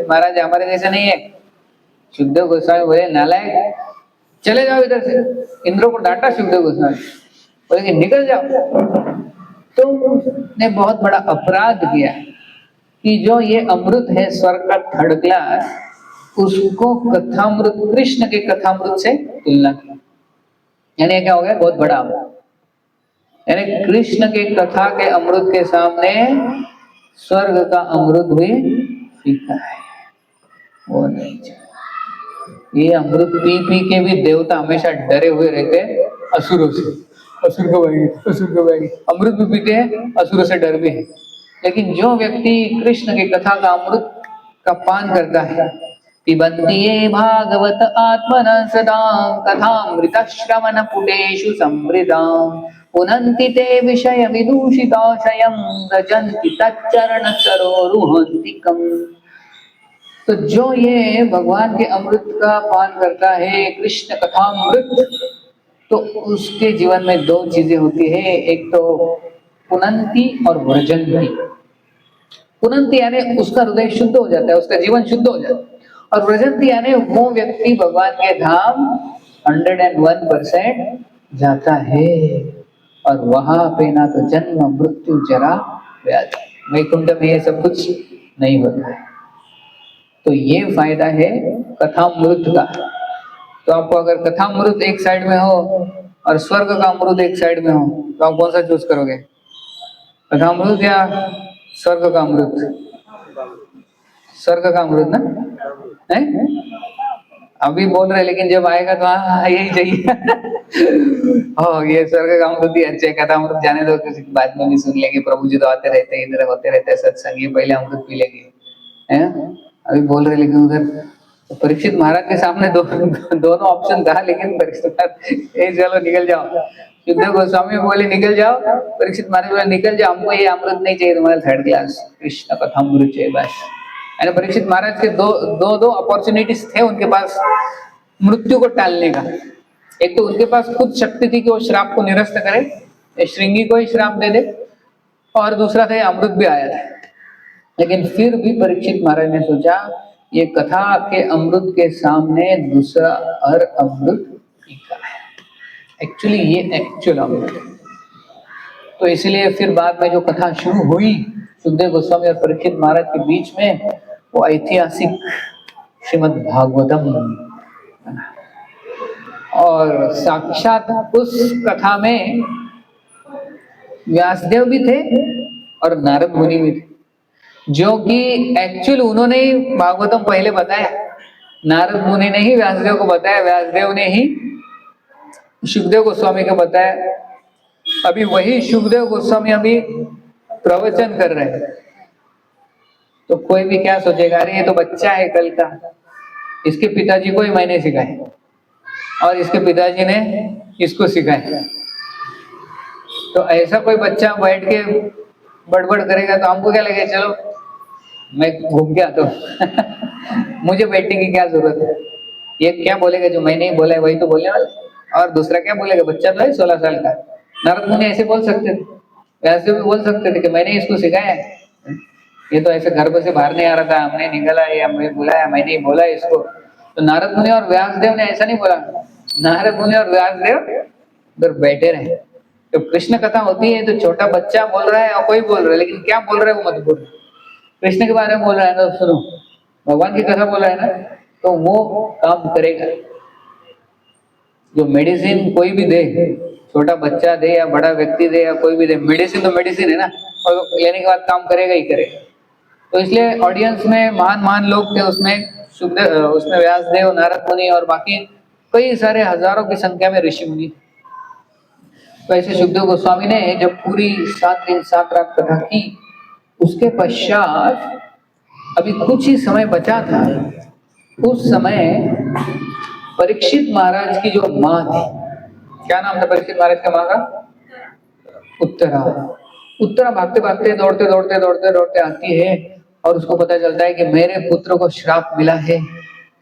महाराज हमारे जैसे नहीं है। सुखदेव गोस्वामी बोले नालायक, चले जाओ इधर से। इंद्र को डांटा सुखदेव गोस्वामी, बोले कि निकल जाओ, तुमने बहुत बड़ा अपराध किया कि जो ये अमृत है स्वर्ग का 3rd क्लास, उसको कथामृत, कृष्ण के कथामृत से तुलना की। यानी क्या हो गया? बहुत बड़ा अपराध। यानी कृष्ण के कथा के अमृत के सामने स्वर्ग का अमृत भी फीका है, वो नहीं चाहिए। ये अमृत पी पी के भी देवता हमेशा डरे हुए रहते हैं असुरों से, असुर को भाई, असुर को भाई, अमृत भी पीते हैं, असुरों से डर भी है। लेकिन जो व्यक्ति कृष्ण की कथा का अमृत का पान करता है, पिबन्ति ये भागवत आत्मनः सदा कथामृत श्रवण पुटेषु समृताम् पुनन्ति ते विषय विदूषिताशयं व्रजन्ति तच्चरण सरोरुहन्तिकम्। तो जो ये भगवान के अमृत का पान करता है, कृष्ण कथामृत, तो उसके जीवन में 2 चीजें होती है, एक तो पुनन्ति और व्रजन्ति। पुनन्ति यानी उसका हृदय शुद्ध हो जाता है, उसका जीवन शुद्ध हो जाता है, और व्रजन्ति यानी वो व्यक्ति भगवान के धाम 101% जाता है, और वहां पे ना तो जन्म मृत्यु जरा व्याधि, वैकुंठ में ये सब कुछ नहीं होता है। तो ये फायदा है कथामृत का। तो आपको अगर कथामृत एक साइड में हो और स्वर्ग का अमृत एक साइड में हो, तो आप कौन सा चूज करोगे? कथामृत या स्वर्ग का अमृत? स्वर्ग का अमृत ना है? अभी बोल रहे, लेकिन जब आएगा तो हाँ यही चाहिए। ओ ये स्वर्ग का अमृत ही अच्छे, कथामृत जाने दो, किसी बाद में भी सुन लेंगे, प्रभु जी तो आते रहते हैं, इधर होते रहते हैं सत्संग, ये पहले अमृत पी लेंगे, हैं? अभी बोल रहे, लेकिन उधर तो परीक्षित महाराज के सामने दोनों ऑप्शन था, लेकिन परीक्षित महाराज चलो निकल जाओ। सुखदेव गोस्वामी बोले निकल जाओ, परीक्षित महाराज बोले निकल जाओ, हमको ये अमृत नहीं चाहिए, तुम्हारा 3rd क्लास कृष्ण कथामृत चाहिए बस। यानी परीक्षित महाराज के दो अपॉर्चुनिटीज थे उनके पास मृत्यु को टालने का। एक तो उनके पास खुद शक्ति थी कि वो श्राप को निरस्त करे, श्रृंगी को ही श्राप दे दे, और दूसरा था अमृत भी आया था। लेकिन फिर भी परीक्षित महाराज ने सोचा ये कथा के अमृत के सामने दूसरा हर अमृत फीका है, एक्चुअली ये एक्चुअल, तो इसलिए फिर बाद में जो कथा शुरू हुई सुखदेव गोस्वामी और परीक्षित महाराज के बीच में, वो ऐतिहासिक श्रीमद् भागवतम, और साक्षात उस कथा में व्यासदेव भी थे और नारद मुनि भी थे, जो कि एक्चुअल उन्होंने ही भागवतम पहले बताया। नारद मुनि ने ही व्यासदेव को बताया, व्यासदेव ने ही सुखदेव गोस्वामी को बताया। अभी वही सुखदेव गोस्वामी अभी प्रवचन कर रहे हैं, तो कोई भी क्या सोचेगा, अरे ये तो बच्चा है कल का, इसके पिताजी को ही मैंने सिखाया और इसके पिताजी ने इसको सिखाया। तो ऐसा कोई बच्चा बैठ के बड़बड़ करेगा तो हमको क्या लगेगा, चलो मैं घूम के आता हूँ मुझे बैठने की क्या जरूरत है। ये क्या बोलेगा, जो मैंने ही बोला है वही तो बोलने वाला, और दूसरा क्या बोलेगा, बच्चा तो है 16 साल का। नारद मुनि ऐसे बोल सकते थे, वैसे भी बोल सकते थे कि मैंने इसको सिखाया है, ये तो ऐसे घर से बाहर नहीं आ रहा था, हमने निकाला या मैं बुलाया, मैंने ही बोला इसको। तो नारद मुनि और व्यासदेव ने ऐसा नहीं बोला, नारद मुनि और व्यासदेव उधर बैठे रहे। तो कृष्ण कथा होती है तो छोटा बच्चा बोल रहा है और कोई बोल रहा है, लेकिन क्या बोल रहा है वो मत बोल। कृष्ण के बारे में बोल रहा है ना, सुनो, भगवान की कथा बोल रहा है ना, तो वो काम करेगा। जो मेडिसिन कोई भी दे, छोटा बच्चा दे या बड़ा व्यक्ति दे या कोई भी दे, मेडिसिन तो मेडिसिन है ना, और लेने के बाद काम करेगा ही करेगा। तो इसलिए ऑडियंस में महान महान लोग थे, उसमें व्यासदेव, नारद मुनि और बाकी कई सारे हजारों की संख्या में ऋषि मुनि। तो ऐसे सुखदेव गोस्वामी ने जब पूरी 7 दिन 7 रात कथा की, उसके पश्चात अभी कुछ ही समय बचा था। उस समय परीक्षित महाराज की जो माँ थी, क्या नाम था परीक्षित महाराज का माँ का? उत्तरा। उत्तरा भागते भागते दौड़ते आती है और उसको पता चलता है कि मेरे पुत्र को श्राप मिला है,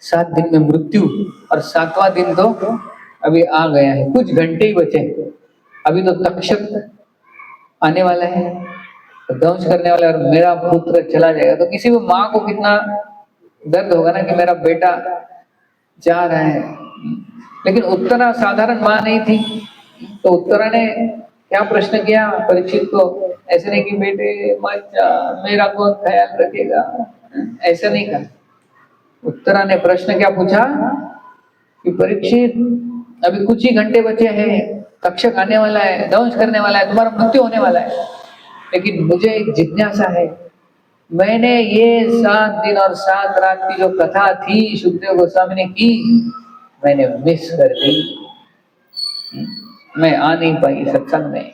7 दिन में मृत्यु, और 7वां दिन तो अभी आ गया है, कुछ घंटे ही बचे, अभी तो तक्षक आने वाला है, ध्वंस करने वाला है और मेरा पुत्र चला जाएगा। तो किसी भी माँ को कितना दर्द होगा ना कि मेरा बेटा जा रहा है। लेकिन उत्तरा साधारण माँ नहीं थी, तो उत्तरा ने क्या प्रश्न किया परीक्षित को, ऐसे नहीं कि बेटे मत जा, मेरा कौन ख्याल रखेगा, ऐसा नहीं कहा। उत्तरा ने प्रश्न क्या पूछा कि परीक्षित अभी कुछ ही घंटे बचे हैं, तक्षक आने वाला है, ध्वंस करने वाला है, तुम्हारा मृत्यु होने वाला है, लेकिन मुझे एक जिज्ञासा है, मैंने ये 7 दिन और 7 रात की जो कथा थी सुखदेव गोस्वामी ने की, मैंने मिस कर दी, मैं आ नहीं पाई सत्संग में।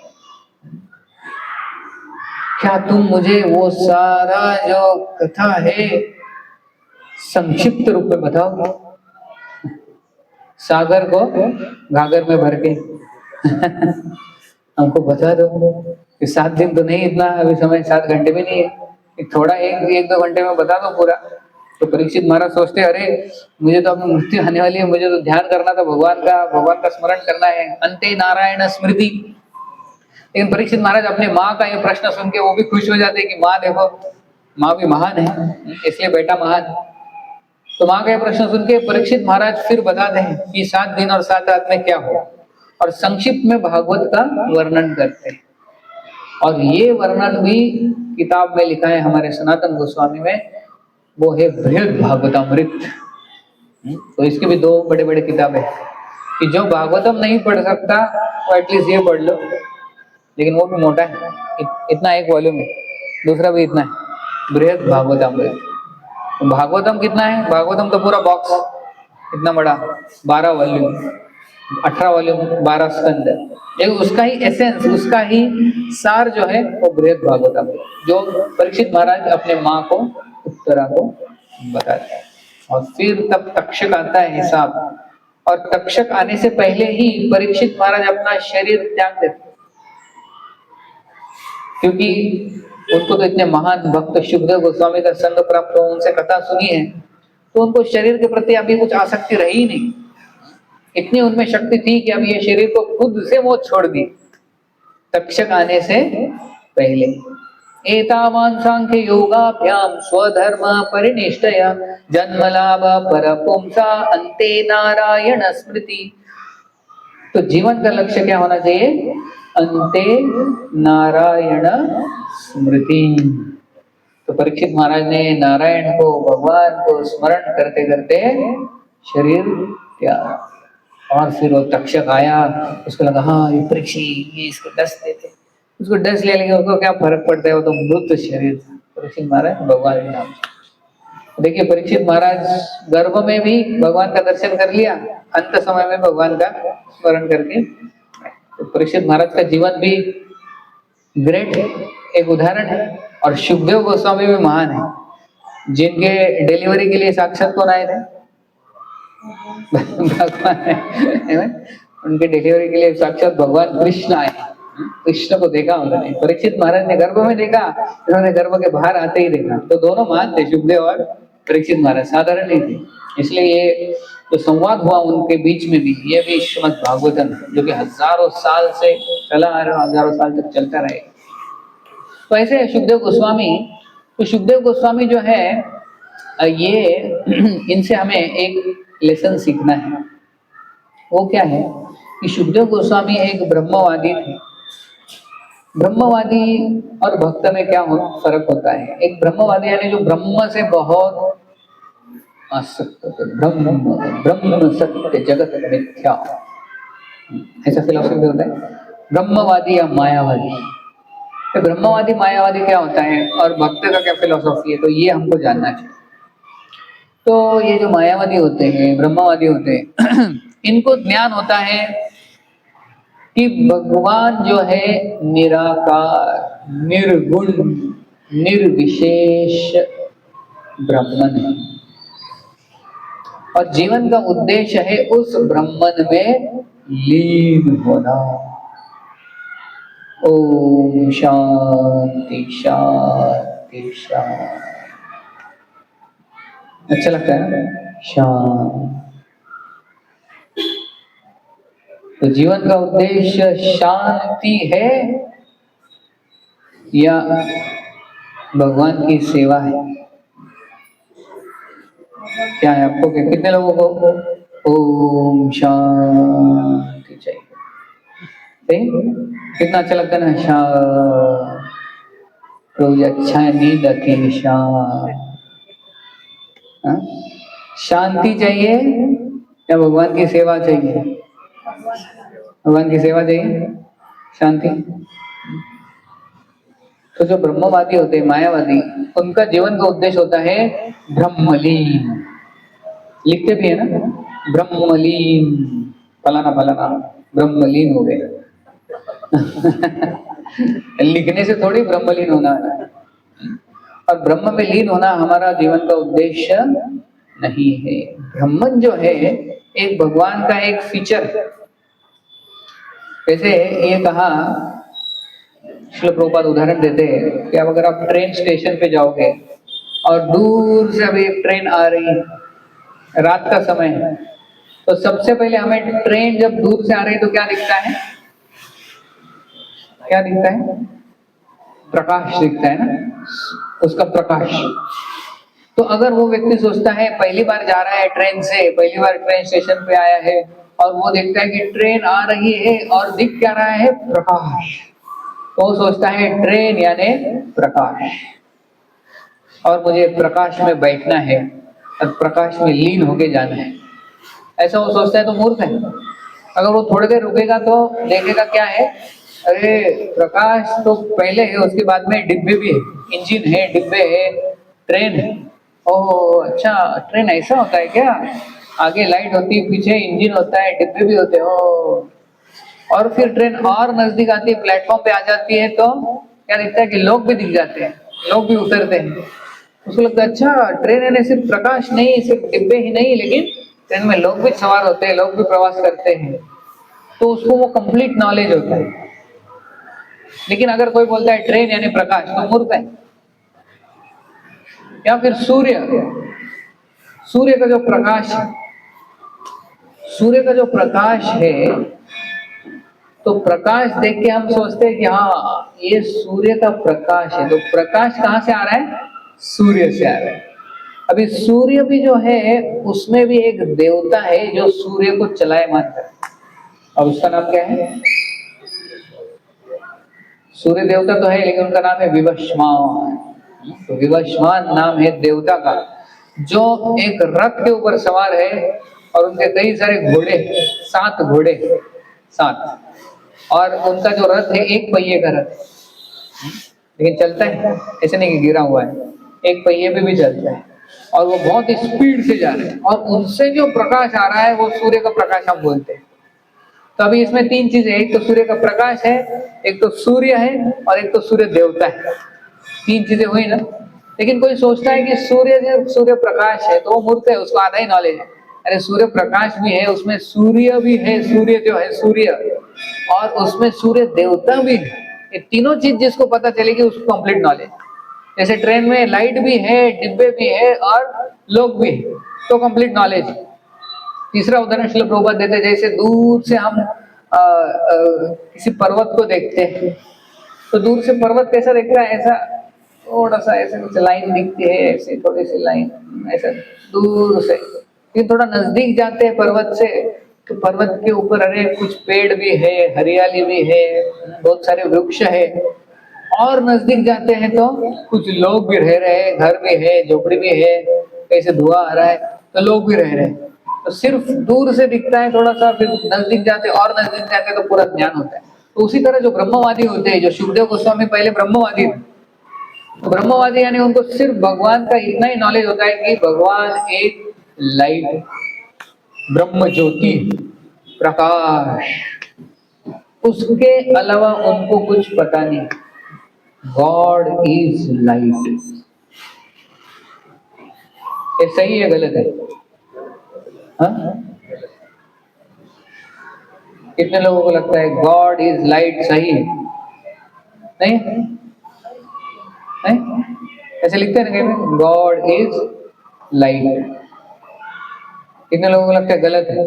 क्या तुम मुझे वो सारा जो कथा है संक्षिप्त रूप में बताओ, सागर को गागर में भर के हमको बता दो कि 7 दिन तो नहीं, इतना अभी समय 7 घंटे भी नहीं है, थोड़ा एक 2 घंटे में बता दो पूरा। तो परीक्षित महाराज सोचते, अरे मुझे तो अपनी मृत्यु आने वाली है, मुझे तो ध्यान करना था भगवान का स्मरण करना है, अंते नारायण स्मृति। लेकिन परीक्षित महाराज अपने माँ का ये प्रश्न सुन के वो भी खुश हो जाते कि माँ देखो, माँ भी महान है, इसलिए बेटा महान है। तो माँ का ये प्रश्न सुन के परीक्षित महाराज फिर बताते हैं कि 7 दिन और 7 रात में क्या हुआ, और संक्षिप्त में भागवत का वर्णन करते हैं। और ये वर्णन भी किताब में लिखा है हमारे सनातन गोस्वामी में, वो है बृहद भागवतामृत। तो इसके भी 2 बड़े बड़े किताबें हैं कि जो भागवतम नहीं पढ़ सकता वो एटलीस्ट ये पढ़ लो, लेकिन वो भी मोटा है, इतना एक वॉल्यूम है, दूसरा भी इतना है, बृहद भागवतामृत। भागवतम कितना है? भागवतम तो पूरा बॉक्स इतना बड़ा, 12 वॉल्यूम, 18 वॉल्यूम, 12 स्कंद, लेकिन उसका ही एसेंस, उसका ही सार जो है वो बृहद भागवतम, जो परीक्षित महाराज अपने माँ को, उत्तरा को बताते हैं। और फिर तब तक्षक आता है हिसाब, और तक्षक आने से पहले ही परीक्षित महाराज अपना शरीर त्याग देते, क्योंकि उनको तो इतने महान भक्त सुखदेव गोस्वामी का संग प्राप्त हो, उनसे कथा सुनी है, तो उनको शरीर के प्रति अभी कुछ आसक्ति रही नहीं। इतनी उनमें शक्ति थी कि अब ये शरीर को खुद से वो छोड़ दी तक्षक आने से पहले। एतावान सांख्य योगाभ्याम स्वधर्म परिनिष्ठया जन्म लाभ परपुंसा अंते नारायण स्मृति। तो जीवन का लक्ष्य क्या होना चाहिए? अंते नारायण स्मृति। तो परीक्षित महाराज ने नारायण को, भगवान को स्मरण करते करते शरीर त्याग। और फिर वो तक्षक आया, उसको लगा हाँ ये परीक्षित, ये इसको डस देते। उसको डस ले लेंगे, उसको क्या फर्क पड़ता है, वो तो मृत शरीर था। परीक्षित महाराज भगवान के नाम से। देखिए परीक्षित महाराज गर्भ में भी भगवान का दर्शन कर लिया, अंत समय में भगवान का स्मरण करके। तो परीक्षित महाराज का जीवन भी ग्रेट है, एक उदाहरण है। और सुखदेव गोस्वामी भी महान है, जिनके डिलीवरी के लिए साक्षात कौन आए थे? भगवान है। उनके डिलीवरी के लिए साक्षात भगवान कृष्ण आए। कृष्ण को देखा उन्होंने, परीक्षित महाराज ने गर्भ में देखा, उन्होंने गर्भ के बाहर आते ही देखा। तो दोनों महान थे, सुखदेव और परीक्षित महाराज, साधारण नहीं थे। इसलिए ये जो संवाद हुआ उनके बीच में भी, ये भी श्रीमद् भागवतम, जो कि हजारों साल से चला आ रहा, हजारों साल तक चलता रहेगा। तो ऐसे सुखदेव गोस्वामी, तो सुखदेव गोस्वामी जो है ये इनसे हमें एक लेसन सीखना है। वो क्या है कि सुखदेव गोस्वामी एक ब्रह्मवादी थे। ब्रह्मवादी और भक्त में क्या फर्क होता है? एक ब्रह्मवादी यानी जो ब्रह्म से बहुत आसक्त होते, ब्रह्म सत्य जगत मिथ्या, ऐसा फिलॉसफी होता है। ब्रह्मवादी या मायावादी, तो ब्रह्मवादी मायावादी क्या होता है और भक्त का क्या फिलॉसफी है, तो ये हमको जानना चाहिए। तो ये जो मायावादी होते हैं, ब्रह्मवादी होते हैं, इनको ज्ञान होता है कि भगवान जो है निराकार, निर्गुण, निर्विशेष ब्रह्मन है, और जीवन का उद्देश्य है उस ब्रह्मन में लीन होना। ओम शांति शांति शांति। अच्छा लगता है ना? शांति। तो जीवन का उद्देश्य शांति है या भगवान की सेवा है? क्या है आपको? कितने लोगों को ओम शांति चाहिए? कितना अच्छा लगता है ना, शांति। रोज अच्छा नींद आती, शांति चाहिए या भगवान की सेवा चाहिए? भगवान की सेवा चाहिए, शांति। तो जो ब्रह्मवादी होते हैं, मायावादी, उनका जीवन का उद्देश्य होता है ब्रह्मलीन। लिखते भी है ना, ब्रह्मलीन, फलाना फलाना ब्रह्मलीन हो गए। लिखने से थोड़ी ब्रह्मलीन होना है। और ब्रह्म में लीन होना हमारा जीवन का उद्देश्य नहीं है। ब्रह्मन जो है एक भगवान का एक फीचर है। जैसे ये कहा, श्रील प्रभुपाद उदाहरण देते हैं कि अब अगर आप ट्रेन स्टेशन पे जाओगे और दूर से अभी एक ट्रेन आ रही है, रात का समय है, तो सबसे पहले हमें ट्रेन जब दूर से आ रही है तो क्या दिखता है? क्या दिखता है? प्रकाश दिखता है ना, उसका प्रकाश। तो अगर वो व्यक्ति सोचता है, पहली बार जा रहा है ट्रेन से, पहली बार ट्रेन स्टेशन पे आया है, और वो देखता है कि ट्रेन आ रही है और दिख क्या रहा है? प्रकाश। तो वो सोचता है ट्रेन यानी प्रकाश, और मुझे प्रकाश में बैठना है और प्रकाश में लीन होके जाना है, ऐसा वो सोचता है। तो मूर्ख है। अगर वो थोड़ी देर रुकेगा तो देखेगा क्या है, अरे प्रकाश तो पहले है, उसके बाद में डिब्बे भी है, इंजन है, डिब्बे है, ट्रेन है। ओह अच्छा, ट्रेन ऐसा होता है क्या? आगे लाइट होती है, पीछे इंजन होता है, डिब्बे भी होते हैं। ओह। और फिर ट्रेन और नजदीक आती है, प्लेटफॉर्म पे आ जाती है, तो क्या दिखता है कि लोग भी दिख जाते हैं, लोग भी उतरते हैं। उसको लगता है अच्छा, ट्रेन यानी सिर्फ प्रकाश नहीं, सिर्फ डिब्बे ही नहीं, लेकिन ट्रेन में लोग भी सवार होते हैं, लोग भी प्रवास करते हैं। तो उसको वो कंप्लीट नॉलेज होता है। लेकिन अगर कोई बोलता है ट्रेन यानी प्रकाश, तो मूर्ख है। या फिर सूर्य, सूर्य का जो प्रकाश है, सूर्य का जो प्रकाश है, तो प्रकाश देख के हम सोचते हैं कि हाँ ये सूर्य का प्रकाश है। तो प्रकाश कहाँ से आ रहा है? सूर्य से आ रहा है। अभी सूर्य भी जो है उसमें भी एक देवता है जो सूर्य को चलायमान करता है। और उसका नाम क्या है? सूर्य देवता तो है, लेकिन उनका नाम है विवस्वान। तो विवस्वान नाम है देवता का, जो एक रथ के ऊपर सवार है और उनके कई सारे घोड़े, 7 घोड़े, 7, और उनका जो रथ है एक पहिए का रथ, लेकिन चलता है, ऐसे नहीं कि गिरा हुआ है, एक पहिए पे भी चलता है, और वो बहुत ही स्पीड से जा रहे हैं, और उनसे जो प्रकाश आ रहा है वो सूर्य का प्रकाश हम बोलते हैं। तो अभी इसमें 3 चीजें, एक तो सूर्य का प्रकाश है, एक तो सूर्य है, और एक तो सूर्य देवता है। 3 चीजें हुई ना। लेकिन कोई सोचता है कि सूर्य प्रकाश है तो वो मूर्ख है, उसको आधा ही नॉलेज है। अरे सूर्य प्रकाश भी है, उसमें सूर्य भी है, सूर्य जो है सूर्य, और उसमें सूर्य देवता भी है। ये तीनों चीज जिसको पता चलेगी उसको कंप्लीट नॉलेज। जैसे ट्रेन में लाइट भी है, डिब्बे भी है, और लोग भी है, तो कंप्लीट नॉलेज। तीसरा उदाहरण श्रील प्रभुपाद देते हैं, जैसे दूर से हम किसी पर्वत को देखते हैं, तो दूर से पर्वत कैसा दिखता है? ऐसा थोड़ा सा ऐसे कुछ लाइन दिखती है, ऐसे थोड़ी सी लाइन, ऐसा दूर से। लेकिन थोड़ा नजदीक जाते हैं पर्वत से, तो पर्वत के ऊपर अरे कुछ पेड़ भी है, हरियाली भी है, बहुत सारे वृक्ष है। और नजदीक जाते हैं तो कुछ लोग भी रह रहे हैं, घर भी है, झोपड़ी भी है, कैसे धुआं आ रहा है, तो लोग भी रह रहे हैं। तो सिर्फ दूर से दिखता है थोड़ा सा, फिर नजदीक जाते और नजदीक जाते तो पूरा ज्ञान होता है। तो उसी तरह जो ब्रह्मवादी होते हैं, जो सुखदेव गोस्वामी पहले ब्रह्मवादी थे, तो ब्रह्मवादी यानी उनको सिर्फ भगवान का इतना ही नॉलेज होता है कि भगवान एक लाइट, ब्रह्म ज्योति, प्रकाश, उसके अलावा उनको कुछ पता नहीं। God is light. ये सही है गलत है? हाँ? कितने लोगों को लगता है गॉड इज लाइट सही है? नहीं? नहीं? ऐसे लिखते हैं ना कहीं, गॉड इज लाइट। कितने लोगों को लगता है गलत है?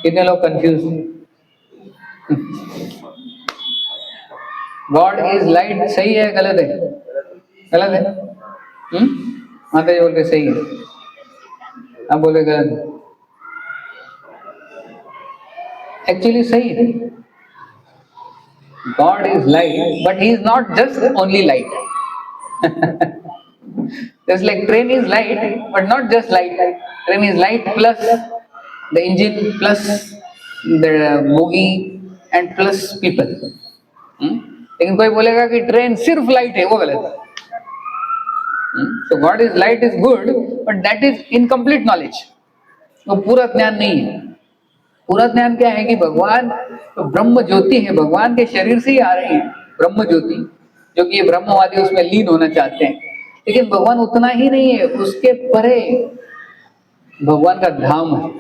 कितने लोग कंफ्यूज? गॉड इज लाइट सही है गलत है? गलत है। माता जी बोल के सही है, आप बोले गलत है। एक्चुअली सही है। God is light, but he is not just only light. Just like train is light, but not just light. Train is light plus the engine plus the bogie and plus people. लेकिन कोई बोलेगा कि ट्रेन सिर्फ लाइट है, वो गलत है। So God is light is good, but that is incomplete knowledge. वो पूरा ज्ञान नहीं है। पूरा ज्ञान क्या है कि भगवान तो ब्रह्म ज्योति है, भगवान के शरीर से ही आ रही है ब्रह्म ज्योति, जो कि ये ब्रह्मवादी उसमें लीन होना चाहते हैं। लेकिन भगवान उतना ही नहीं है, उसके परे भगवान का धाम है।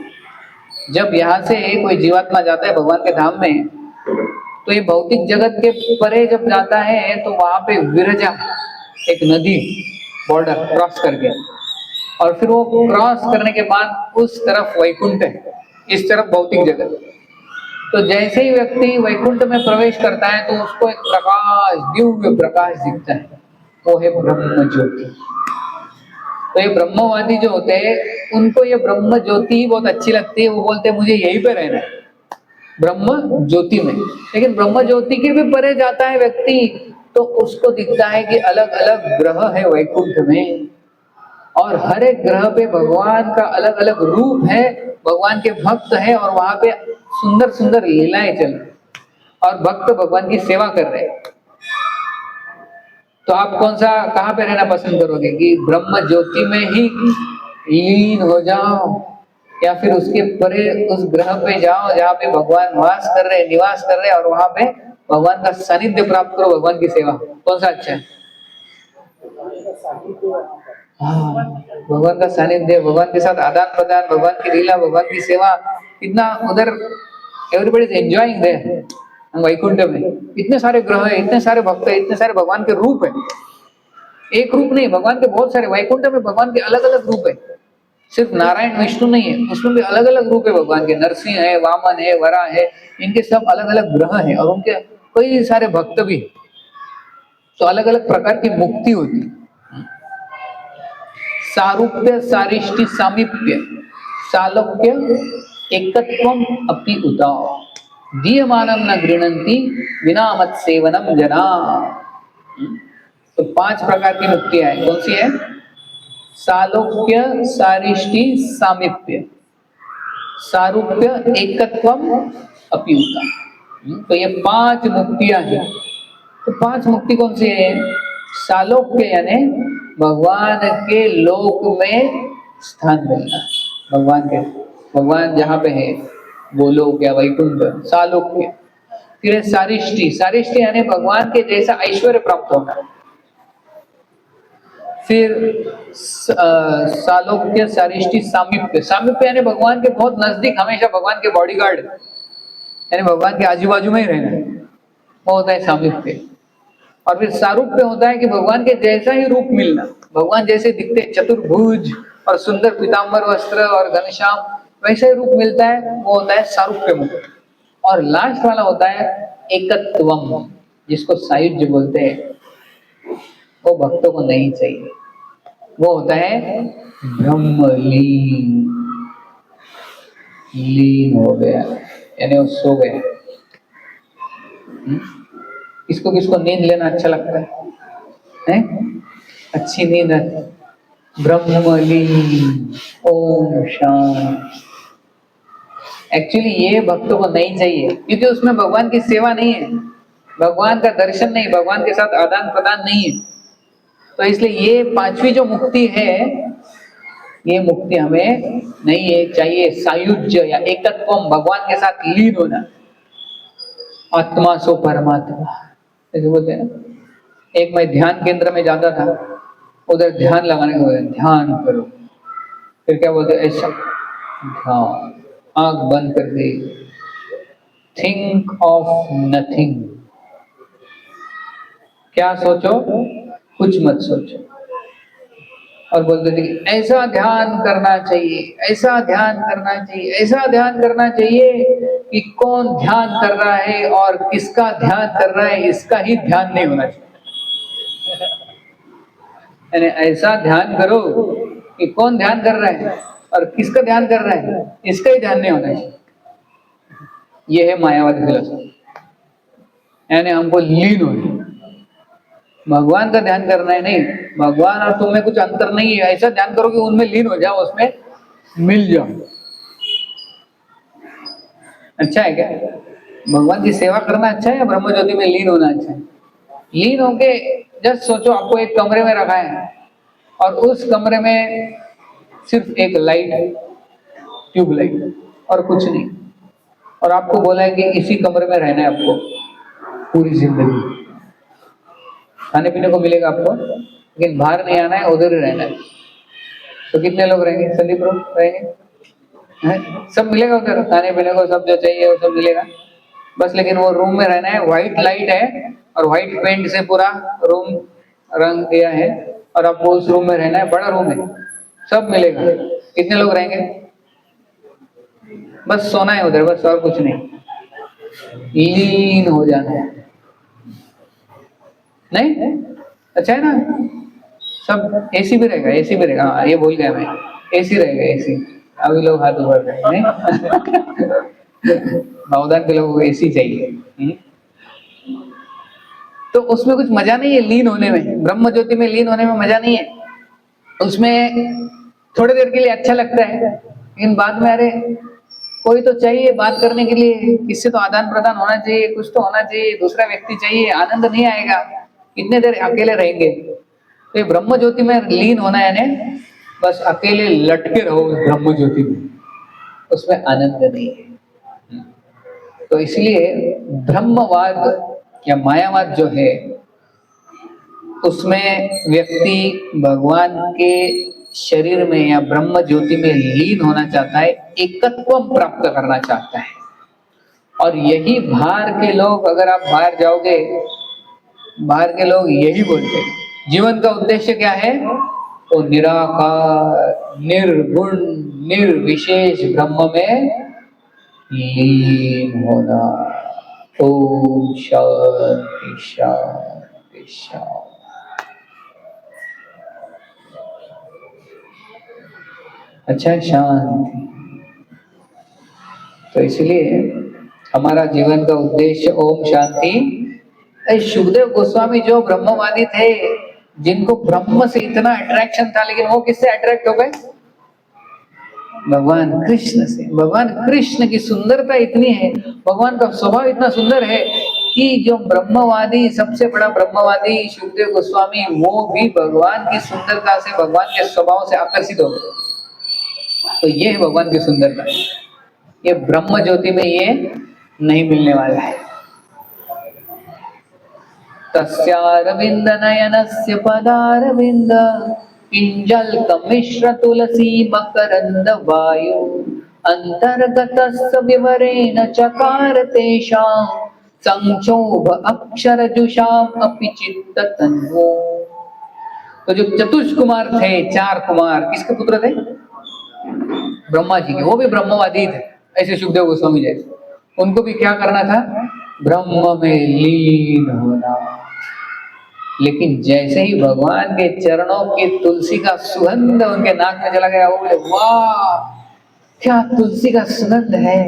जब यहाँ से कोई जीवात्मा जाता है भगवान के धाम में, तो ये भौतिक जगत के परे जब जाता है तो वहां पे विरजा, एक नदी, बॉर्डर क्रॉस करके, और फिर वो क्रॉस करने के बाद उस तरफ वैकुंठ है, इस तरफ भौतिक जगत। तो जैसे ही व्यक्ति वैकुंठ में प्रवेश करता है तो उसको एक प्रकाश, दिव्य प्रकाश दिखता है, वो है ब्रह्म ज्योति। तो ये ब्रह्मवादी जो होते हैं उनको ये ब्रह्म ज्योति ही बहुत अच्छी लगती है, वो बोलते हैं मुझे यहीं पे रहना है ब्रह्म ज्योति में। लेकिन ब्रह्म ज्योति के भी परे जाता है व्यक्ति तो उसको दिखता है कि अलग अलग ग्रह है वैकुंठ में, और हर एक ग्रह पे भगवान का अलग अलग रूप है, भगवान के भक्त है, और वहां पे सुंदर सुंदर लीलाएं चल रही, और भक्त भगवान की सेवा कर रहे हैं। तो आप कौन सा, कहाँ पे रहना पसंद करोगे कि ब्रह्म ज्योति में ही लीन हो जाओ, या फिर उसके परे उस ग्रह पे जाओ जहाँ पे भगवान वास कर रहे, निवास कर रहे, और वहां पे भगवान का सानिध्य प्राप्त करो, भगवान की सेवा? कौन सा अच्छा है? हाँ, भगवान का सानिध्य, भगवान के साथ आदान प्रदान, भगवान की लीला, भगवान की सेवा, इतना उधर everybody is enjoying there. Vaikunth में इतने सारे ग्रह है, इतने सारे भक्त है, इतने सारे भगवान के रूप है। एक रूप नहीं, भगवान के बहुत सारे, वैकुंठ में भगवान के अलग अलग रूप है। सिर्फ नारायण विष्णु नहीं है, उसमें भी अलग अलग रूप है भगवान के। नरसिंह है, वामन है, वरा है, इनके सब अलग अलग ग्रह है, और उनके कई सारे भक्त भी। तो अलग अलग प्रकार की मुक्ति होती है। सारूप्य, सारिष्टि, सामीप्य, सालोक्य, एकत्वम अपि उता दीयमानम न गृह्णन्ति विना मत सेवनम जना। तो 5 प्रकार की मुक्तियां हैं। कौन सी है? सालोक्य, सारिष्टि, सामीप्य, सारूप्य, एकत्वम, अप्युता। तो ये 5 मुक्तियां हैं। तो 5 मुक्ति कौन सी है? सालोक्य यानी भगवान के लोक में स्थान मिलना। भगवान जहाँ पे है वो लोक या वैकुंठ, सालोक्य। फिर है सारिष्टि, सारिष्टि यानी भगवान के जैसा ऐश्वर्य प्राप्त होना। फिर सालोक्य, सारिष्टि, सामीप्य, सामीप्य यानी भगवान के बहुत नजदीक, हमेशा भगवान के बॉडीगार्ड, यानी भगवान के आजू बाजू में ही रहना, वो होता है सामीप्य। और फिर सारूप्य होता है कि भगवान के जैसा ही रूप मिलना, भगवान जैसे दिखते, चतुर्भुज और सुंदर पीताम्बर वस्त्र और घनश्याम, वैसे ही रूप मिलता है, वो होता है सारूप्य मुक्त। और लास्ट वाला होता है एकत्वम, जिसको सायुज्य बोलते हैं। वो भक्तों को नहीं चाहिए, वो होता है ब्रह्मलीन, लीन हो गया यानी वो सो गया। किसको किसको नींद लेना अच्छा लगता है? अच्छी नींद है, ब्रह्मलीन, ओम शांति। एक्चुअली ये भक्तों को नहीं चाहिए, क्योंकि उसमें भगवान की सेवा नहीं है, भगवान का दर्शन नहीं, भगवान के साथ आदान प्रदान नहीं है। तो इसलिए ये 5वीं जो मुक्ति है, ये मुक्ति हमें नहीं है, चाहिए सायुज्य या एकत्वम, भगवान के साथ लीन होना। आत्मा सो परमात्मा ऐसे बोलते हैं ना। एक मैं ध्यान केंद्र में जाता था, उधर ध्यान लगाने को बोलते, ध्यान करो। फिर क्या बोलते, ऐसा ध्यान, आंख बंद कर दे, थिंक ऑफ नथिंग, क्या सोचो, कुछ मत सोचो। और बोलते थे कि ऐसा ध्यान करना चाहिए, ऐसा ध्यान करना चाहिए, ऐसा ध्यान करना चाहिए कि कौन ध्यान कर रहा है और किसका ध्यान कर रहा है इसका ही ध्यान नहीं होना चाहिए। यानी ऐसा ध्यान करो कि कौन ध्यान कर रहा है और किसका ध्यान कर रहा है इसका ही ध्यान नहीं होना चाहिए। यह है मायावादी फिलोसफी। यानी हमको लीन होना, भगवान का ध्यान करना है, नहीं भगवान और तुम में कुछ अंतर नहीं है, ऐसा ध्यान करो कि उनमें लीन हो जाओ, उसमें मिल जाओ। अच्छा है क्या? भगवान की सेवा करना अच्छा है या ब्रह्म ज्योति में लीन होना अच्छा है? लीन होके जस्ट सोचो, आपको एक कमरे में रखा है और उस कमरे में सिर्फ एक लाइट है, ट्यूब लाइट, और कुछ नहीं, और आपको बोला है कि इसी कमरे में रहना है आपको पूरी जिंदगी। खाने पीने को मिलेगा आपको, लेकिन बाहर नहीं आना है, उधर ही रहना है। तो कितने लोग रहेंगे? संदीप लोग रहेंगे, सब मिलेगा उधर, खाने पीने को सब जो चाहिए वो सब मिलेगा बस। लेकिन वो रूम में रहना है, व्हाइट लाइट है और व्हाइट पेंट से पूरा रूम रंग दिया है, और आपको उस रूम में रहना है, बड़ा रूम है, सब मिलेगा। कितने लोग रहेंगे? बस सोना है उधर, बस और कुछ नहीं, लीन हो जाना है। नहीं अच्छा है ना? सब एसी भी रहेगा, एसी भी रहेगा, हाँ ये भूल गया मैं, एसी रहेगा, एसी। अभी लोग हाथ उभर रहे हैं, नहीं बाउदान के लोगों को एसी चाहिए। तो उसमें कुछ मजा नहीं है लीन होने में, ब्रह्म ज्योति में लीन होने में मजा नहीं है। उसमें थोड़ी देर के लिए अच्छा लगता है, लेकिन बाद में अरे कोई तो चाहिए बात करने के लिए, किससे तो आदान प्रदान होना चाहिए, कुछ तो होना चाहिए, दूसरा व्यक्ति चाहिए, आनंद नहीं आएगा, कितने देर अकेले रहेंगे। तो ये ब्रह्म ज्योति में लीन होना है ने, बस अकेले लटके रहो ब्रह्म ज्योति में, उसमें आनंद नहीं है। तो इसलिए ब्रह्मवाद या मायावाद जो है, उसमें व्यक्ति भगवान के शरीर में या ब्रह्म ज्योति में लीन होना चाहता है, एकत्व प्राप्त करना चाहता है। और यही बाहर के लोग, अगर आप बाहर जाओगे, बाहर के लोग यही बोलते हैं जीवन का उद्देश्य क्या है, तो निराकार निर्गुण निर्विशेष ब्रह्म में लीन होना। ओम शांति शांति शांति। अच्छा शांति। तो इसलिए हमारा जीवन का उद्देश्य ओम शांति। सुखदेव गोस्वामी जो ब्रह्मवादी थे, जिनको ब्रह्म से इतना अट्रैक्शन था, लेकिन वो किससे अट्रैक्ट हो गए? भगवान कृष्ण से। भगवान कृष्ण की सुंदरता इतनी है, भगवान का स्वभाव इतना सुंदर है कि जो ब्रह्मवादी, सबसे बड़ा ब्रह्मवादी सुखदेव गोस्वामी, वो भी भगवान की सुंदरता से, भगवान के स्वभाव से आकर्षित हो गए। तो ये है भगवान की सुंदरता। ये ब्रह्म ज्योति में ये नहीं मिलने वाला है। तस्यारविंद नयनस्य पदारविंद पिंजल्कमिश्र तुलसी मकरंद वायु अंतर्गतस्य विवरेण चकार तेषां संक्षोभ अक्षरजुषाम् अपि चित्त तन्वो। तो जो चतुष कुमार थे, 4 कुमार, किसके पुत्र थे? ब्रह्मा जी के। वो भी ब्रह्मवादी थे, ऐसे सुखदेव गोस्वामी जैसे। उनको भी क्या करना था? ब्रह्म में लीन होना। लेकिन जैसे ही भगवान के चरणों की तुलसी का सुगंध उनके नाक में चला गया, वो बोले वाह क्या तुलसी का सुगंध है।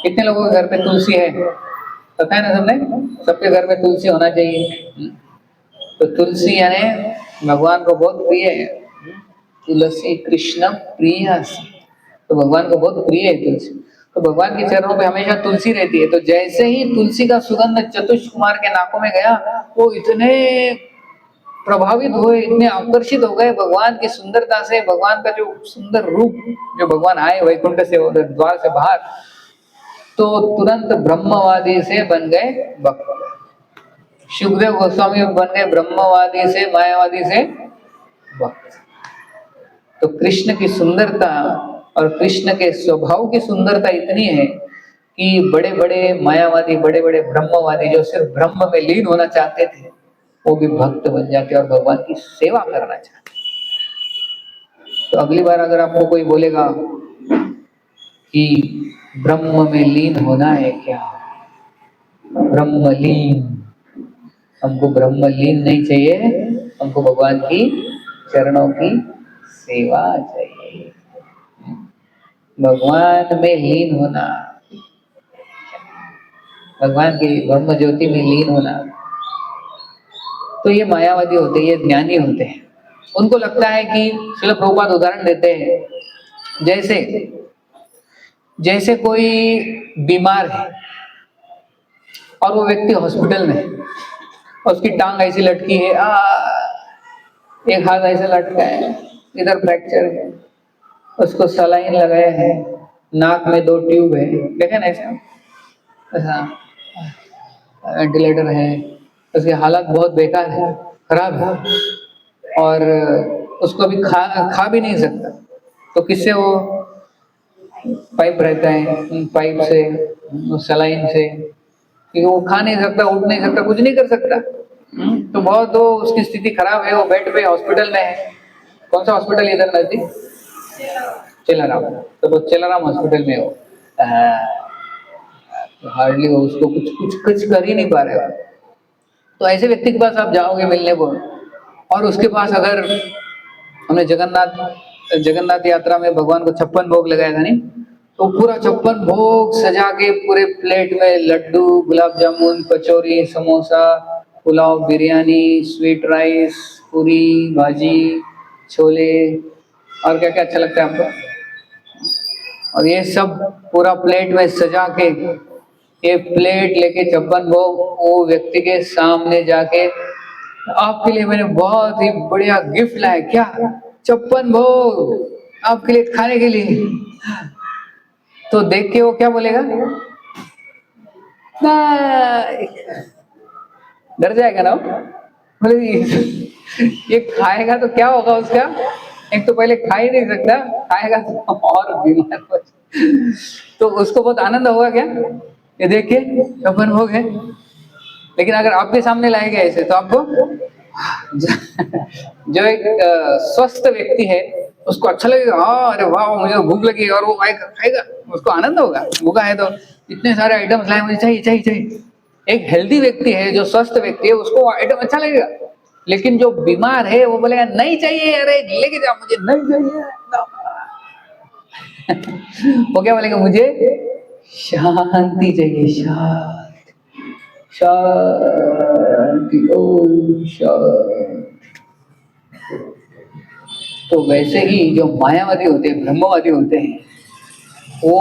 कितने लोगों के घर पे तुलसी है? पता है ना सबने? सबके घर में तुलसी होना चाहिए। तो तुलसी यानी भगवान को बहुत प्रिय है। तुलसी कृष्ण प्रिय, तो भगवान को बहुत प्रिय है तुलसी। तो भगवान के चरणों पे हमेशा तुलसी रहती है। तो जैसे ही तुलसी का सुगंध चतुष कुमार के नाकों में गया, वो इतने प्रभावित हुए, इतने आकर्षित हो गए भगवान की सुंदरता से, भगवान का जो सुंदर रूप, जो भगवान आए वैकुंठ से द्वार से बाहर, तो तुरंत ब्रह्मवादी से बन गए भक्त। सुखदेव गोस्वामी बन गए ब्रह्मवादी से, मायावादी से भक्त। तो कृष्ण की सुंदरता और कृष्ण के स्वभाव की सुंदरता इतनी है कि बड़े बड़े मायावादी, बड़े बड़े ब्रह्मवादी जो सिर्फ ब्रह्म में लीन होना चाहते थे, वो भी भक्त बन जाते और भगवान की सेवा करना चाहते। तो अगली बार अगर आपको कोई बोलेगा कि ब्रह्म में लीन होना है क्या, ब्रह्मलीन, हमको ब्रह्मलीन नहीं चाहिए, हमको भगवान की चरणों की सेवा चाहिए, भगवान में लीन होना, भगवान की ब्रह्म ज्योति में लीन होना। तो ये मायावादी होते हैं, ये ज्ञानी होते हैं। उनको लगता है कि श्रील प्रभुपाद उदाहरण देते हैं, जैसे कोई बीमार है और वो व्यक्ति हॉस्पिटल में है और उसकी टांग ऐसी लटकी है, एक हाथ ऐसा लटका है, इधर फ्रैक्चर है, उसको सलाइन लगाए हैं, नाक में 2 ट्यूब है, देखे ना ऐसा वेंटिलेटर है, उसकी हालत बहुत बेकार है, खराब है, और उसको भी खा भी नहीं सकता। तो किससे वो पाइप रहता है, पाइप से, सलाइन से, कि वो खा नहीं सकता, उठ नहीं सकता, कुछ नहीं कर सकता। तो बहुत वो उसकी स्थिति खराब है, वो बेड पे हॉस्पिटल में है। कौन सा हॉस्पिटल इधर नजदीक? चेलाराम। तो वो चेलाराम हॉस्पिटल में हो, हार्डली वो उसको कुछ कर ही नहीं पा रहे हो। तो ऐसे व्यक्ति के पास आप जाओगे मिलने को, और उसके पास अगर हमने जगन्नाथ यात्रा में भगवान को 56 भोग लगाया था नहीं, तो पूरा 56 भोग सजा के पूरे प्लेट में लड्डू, गुलाब जामुन, कचौरी, समोसा, पुलाव, बिरयानी, स्वीट राइस, पूरी भाजी, छोले, और क्या क्या अच्छा लगता है आपको, और ये सब पूरा प्लेट में सजा के, ये प्लेट लेके 56 भोग वो व्यक्ति के सामने जाके, आपके लिए मैंने बहुत ही बढ़िया गिफ्ट लाया, क्या? 56 भोग आपके लिए खाने के लिए। तो देख के वो क्या बोलेगा? डर जाएगा ना, बोले ये खाएगा तो क्या होगा उसका, एक तो पहले खा ही नहीं सकता, खाएगा तो और बीमार हो। तो उसको बहुत आनंद होगा क्या ये देख के 56 भोग है। लेकिन अगर आपके सामने लाएगा ऐसे, तो आपको जो एक स्वस्थ व्यक्ति है उसको अच्छा लगेगा, हाँ अरे वाह मुझे भूख लगी, और वो खाएगा, उसको आनंद होगा। भूखा है तो इतने सारे आइटम्स लाए, मुझे चाहिए चाहिए चाहिए। एक हेल्दी व्यक्ति है, जो स्वस्थ व्यक्ति है, उसको आइटम अच्छा लगेगा। लेकिन जो बीमार है वो बोलेगा नहीं चाहिए, अरे लेके जाओ, मुझे नहीं चाहिए। वो क्या बोलेगा? मुझे शांति चाहिए, शांति, शांति, ओम शांति। तो वैसे ही जो मायावादी होते हैं, ब्रह्मवादी होते हैं, वो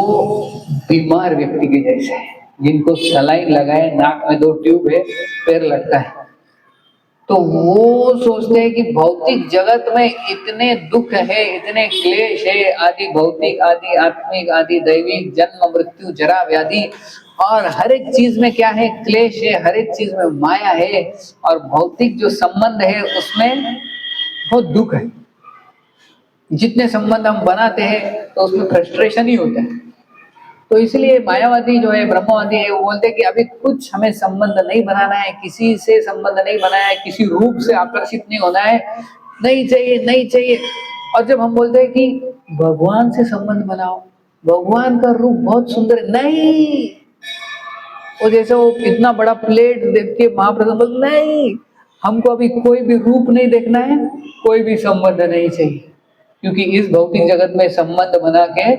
बीमार व्यक्ति के जैसे है, जिनको सलाइन लगाए, नाक में 2 ट्यूब है, पैर लगता है। तो वो सोचते हैं कि भौतिक जगत में इतने दुख है, इतने क्लेश है, आदि भौतिक, आदि आत्मिक, आदि दैविक, जन्म मृत्यु जरा व्याधि, और हर एक चीज में क्या है, क्लेश है, हर एक चीज में माया है, और भौतिक जो संबंध है उसमें बहुत दुख है। जितने संबंध हम बनाते हैं तो उसमें फ्रस्ट्रेशन ही होता है। तो इसलिए मायावादी जो है, ब्रह्मवादी है, वो बोलते हैं कि अभी कुछ हमें संबंध नहीं बनाना है, किसी से संबंध नहीं बनाना है, किसी रूप से आकर्षित नहीं होना है, नहीं चाहिए, नहीं चाहिए। और जब हम बोलते हैं कि भगवान से संबंध बनाओ, भगवान का रूप बहुत सुंदर है, नहीं, वो जैसे वो इतना बड़ा प्लेट देख के महाप्रसाद बोल, नहीं, हमको अभी कोई भी रूप नहीं देखना है, कोई भी संबंध नहीं चाहिए, क्योंकि इस भौतिक जगत में संबंध बना के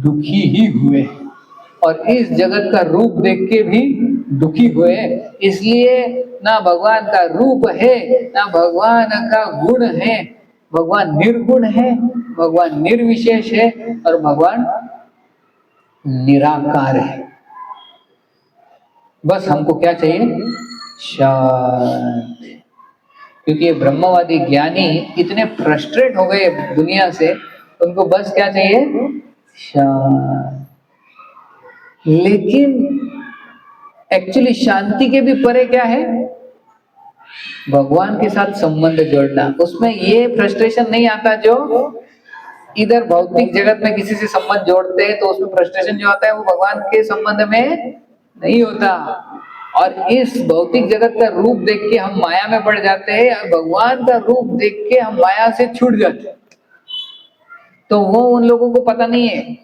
दुखी ही हुए, और इस जगत का रूप देख के भी दुखी हुए। इसलिए ना भगवान का रूप है, ना भगवान का गुण है, भगवान निर्गुण है, भगवान निर्विशेष है, और भगवान निराकार है। बस हमको क्या चाहिए, शांति। क्योंकि ये ब्रह्मवादी ज्ञानी इतने फ्रस्ट्रेट हो गए दुनिया से, उनको बस क्या चाहिए, शांति। लेकिन एक्चुअली शांति के भी परे क्या है, भगवान के साथ संबंध जोड़ना। उसमें ये फ्रस्ट्रेशन नहीं आता जो इधर भौतिक जगत में किसी से संबंध जोड़ते हैं, तो उसमें फ्रस्ट्रेशन जो आता है वो भगवान के संबंध में नहीं होता। और इस भौतिक जगत का रूप देख के हम माया में पड़ जाते हैं, और भगवान का रूप देख के हम माया से छूट जाते हैं। तो वो उन लोगों को पता नहीं है।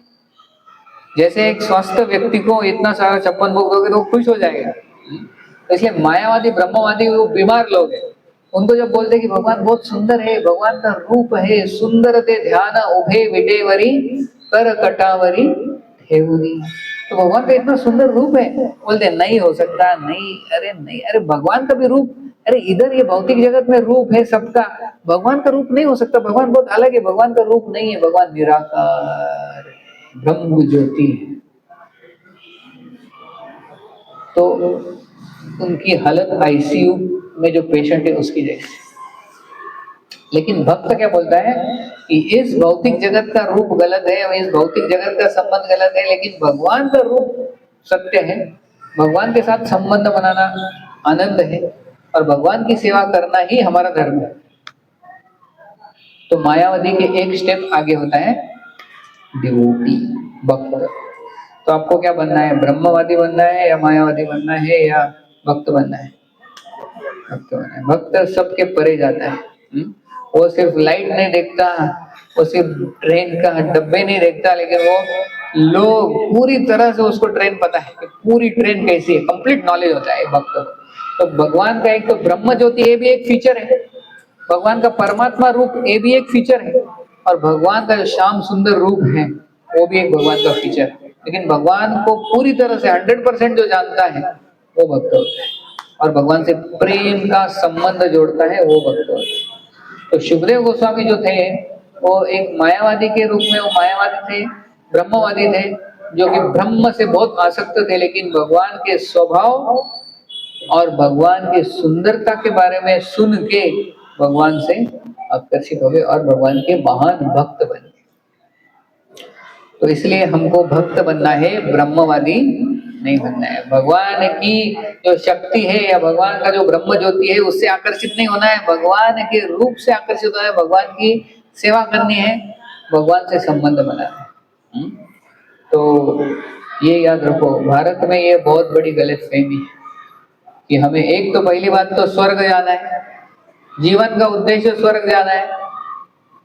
जैसे एक स्वस्थ व्यक्ति को इतना सारा 56 भोग दोगे तो वो खुश हो जाएगा। तो इसलिए मायावादी, ब्रह्मवादी वो बीमार लोग हैं। उनको जब बोलते कि भगवान बहुत सुंदर है, भगवान का रूप है, सुंदर ते ध्यान उभे विडेवरी कर कटावरी ठेउनी, तो भगवान का इतना सुंदर रूप है, बोलते नहीं हो सकता, नहीं, अरे नहीं, अरे भगवान का भी रूप, अरे इधर ये भौतिक जगत में रूप है सबका, भगवान का रूप नहीं हो सकता, भगवान बहुत अलग है, भगवान का रूप नहीं है, भगवान निराकार ब्रह्म ज्योति है। तो उनकी हालत आईसीयू में जो पेशेंट है उसकी जैसी। लेकिन भक्त क्या बोलता है कि इस भौतिक जगत का रूप गलत है, और इस भौतिक जगत का संबंध गलत है, लेकिन भगवान का रूप सत्य है, भगवान के साथ संबंध बनाना आनंद है, और भगवान की सेवा करना ही हमारा धर्म है। तो मायावादी के एक स्टेप आगे होता है डिवोटी, भक्त। तो आपको क्या बनना है, ब्रह्मवादी बनना है या मायावादी बनना है या भक्त बनना है? भक्त बनना है। भक्त सबके परे जाता है। वो सिर्फ लाइट नहीं देखता, वो सिर्फ ट्रेन का डब्बे नहीं देखता, लेकिन वो लोग पूरी तरह से उसको ट्रेन पता है कि पूरी ट्रेन कैसी है, कंप्लीट नॉलेज होता है भक्त। तो भगवान का एक तो ब्रह्म ज्योति, ये भी एक फीचर है, भगवान का परमात्मा रूप ये भी एक फीचर है, और भगवान का जो श्याम सुंदर रूप है वो भी एक भगवान का फीचर है। लेकिन भगवान को पूरी तरह से 100% जो जानता है वो भक्त होता है, और भगवान से प्रेम का संबंध जोड़ता है वो भक्त होता है। तो शुभदेव गोस्वामी जो थे वो एक मायावादी के रूप में, वो मायावादी थे, ब्रह्मवादी थे, जो कि ब्रह्म से बहुत आसक्त थे, लेकिन भगवान के स्वभाव और भगवान की सुंदरता के बारे में सुन के भगवान से आकर्षित हो गए और भगवान के महान भक्त बने। तो इसलिए हमको भक्त बनना है, ब्रह्मवादी नहीं बनना है। भगवान की जो शक्ति है या भगवान का जो ब्रह्म ज्योति है उससे आकर्षित नहीं होना है, भगवान के रूप से आकर्षित होना है, भगवान की सेवा करनी है, भगवान से संबंध बनाना है। तो ये याद रखो, भारत में ये बहुत बड़ी गलतफहमी है कि हमें एक तो पहली बात तो स्वर्ग जाना है, जीवन का उद्देश्य स्वर्ग जाना है।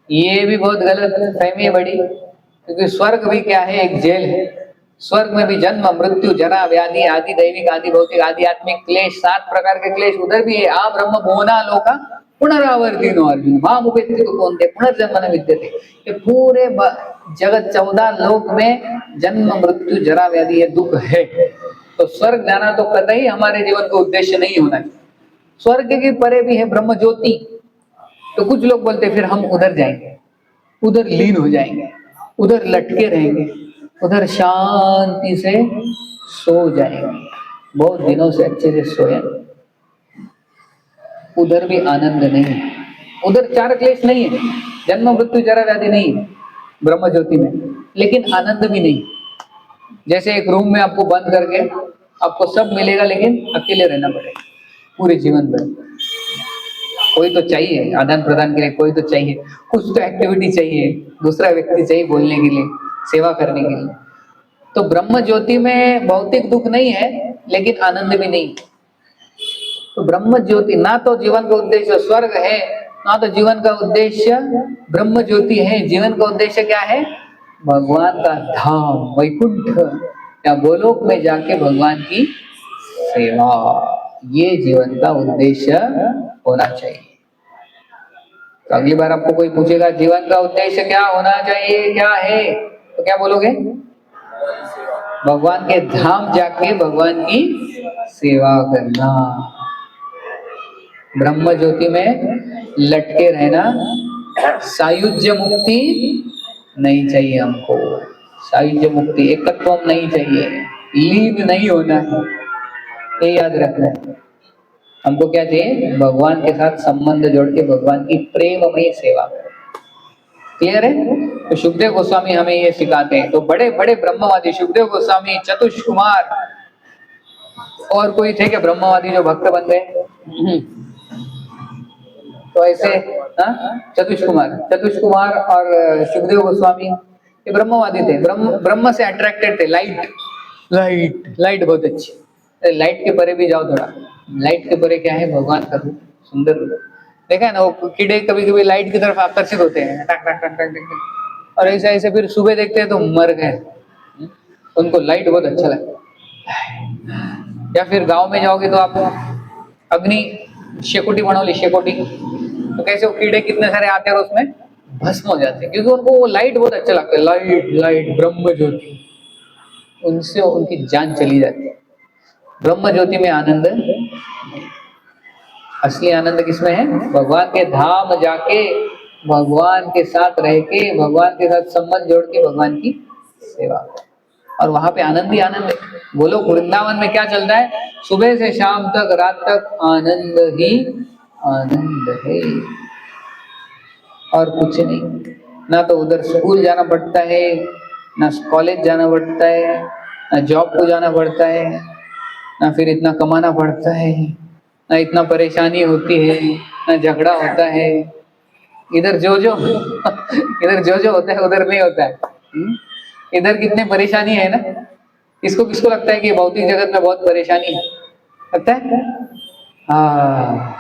ये भी बहुत गलत फहमी है बड़ी, क्योंकि स्वर्ग भी क्या है, एक जेल है। स्वर्ग में भी जन्म मृत्यु जरा व्याधि आदि दैविक आदि भौतिक आदि आत्मिक क्लेश, 7 प्रकार के क्लेश उधर भी है। आ ब्रह्म भुवना लोका पुनरावर्तिनो अर्जुन माम उपेत्ति तो कौन्ते पुनर्जन्म न विद्यते। ये पूरे जगत 14 लोक में जन्म मृत्यु जरा व्याधि ये दुख है, तो स्वर्ग जाना तो कतई हमारे जीवन का उद्देश्य नहीं होना चाहिए। स्वर्ग के परे भी है ब्रह्म ज्योति, तो कुछ लोग बोलते फिर हम उधर जाएंगे, उधर लीन हो जाएंगे, उधर लटके रहेंगे, उधर शांति से सो जाएंगे, बहुत दिनों से अच्छे से सोए, उधर भी आनंद नहीं है, उधर चार क्लेश नहीं है, जन्म मृत्यु जरा व्याधि नहीं है ब्रह्म ज्योति में, लेकिन आनंद भी नहीं। जैसे एक रूम में आपको बंद करके आपको सब मिलेगा लेकिन अकेले रहना पड़ेगा पूरे जीवन भर। कोई तो चाहिए आदान प्रदान के लिए, कोई तो चाहिए, कुछ तो एक्टिविटी चाहिए, दूसरा व्यक्ति चाहिए बोलने के लिए, सेवा करने के लिए। तो ब्रह्म ज्योति में भौतिक दुख नहीं है लेकिन आनंद भी नहीं। तो ब्रह्म ज्योति ना तो जीवन का उद्देश्य स्वर्ग है, ना तो जीवन का उद्देश्य ब्रह्म ज्योति है। जीवन का उद्देश्य क्या है? भगवान का धाम वैकुंठ या गोलोक में जाके भगवान की सेवा, ये जीवन का उद्देश्य होना चाहिए। तो अगली बार आपको कोई पूछेगा जीवन का उद्देश्य क्या होना चाहिए, क्या है, तो क्या बोलोगे? भगवान के धाम जाके भगवान की सेवा करना, ब्रह्म ज्योति में लटके रहना, सायुज्य मुक्ति नहीं चाहिए हमको, सायुज्य मुक्ति एकत्व नहीं चाहिए, लीन नहीं होना है, ये याद रखना है। हमको क्या चाहिए? भगवान के साथ संबंध जोड़ के भगवान की प्रेममयी सेवा करें। क्लियर है? तो सुखदेव गोस्वामी हमें ये सिखाते हैं। तो बड़े बड़े ब्रह्मवादी सुखदेव गोस्वामी, चतुष कुमार, और कोई थे क्या ब्रह्मवादी जो भक्त बन गए? तो ऐसे चतुष कुमार और सुखदेव गोस्वामी ये ब्रह्मवादी थे, ब्रह्म से अट्रैक्टेड थे। लाइट बहुत अच्छी, लाइट के परे भी जाओ थोड़ा, लाइट के परे क्या है? भगवान का रूप, सुंदर रूप। देखा है ना, वो कीड़े कभी कभी लाइट की तरफ आकर्षित होते हैं, टक टक टक टक टक, और ऐसे ऐसे फिर सुबह देखते हैं तो मर गए, उनको लाइट बहुत अच्छा लगता है। या फिर गांव में जाओगे तो आप अग्नि शेकोटी बनोली, शेकोटी, तो कैसे वो कीड़े कितने सारे आते हैं और उसमें भस्म हो जाते हैं, क्योंकि उनको वो लाइट बहुत अच्छा लगता है। लाइट ब्रह्म ज्योति, उनसे उनकी जान चली जाती है। ब्रह्म ज्योति में आनंद, असली आनंद किसमें है? भगवान के धाम जाके भगवान के साथ रह के भगवान के साथ संबंध जोड़ के भगवान की सेवा, और वहां पे आनंद ही आनंद है। गोलोक वृंदावन में क्या चलता है? सुबह से शाम तक, रात तक आनंद ही आनंद है, और कुछ नहीं। ना तो उधर स्कूल जाना पड़ता है, ना कॉलेज जाना पड़ता है, ना जॉब को जाना पड़ता है, ना फिर इतना कमाना पड़ता है, ना इतना परेशानी होती है, ना झगड़ा होता है। इधर जो जो इधर जो जो होता है उधर नहीं होता है। इधर कितने परेशानी है ना, किसको किसको लगता है कि भौतिक जगत में बहुत परेशानी है? लगता है? हाँ,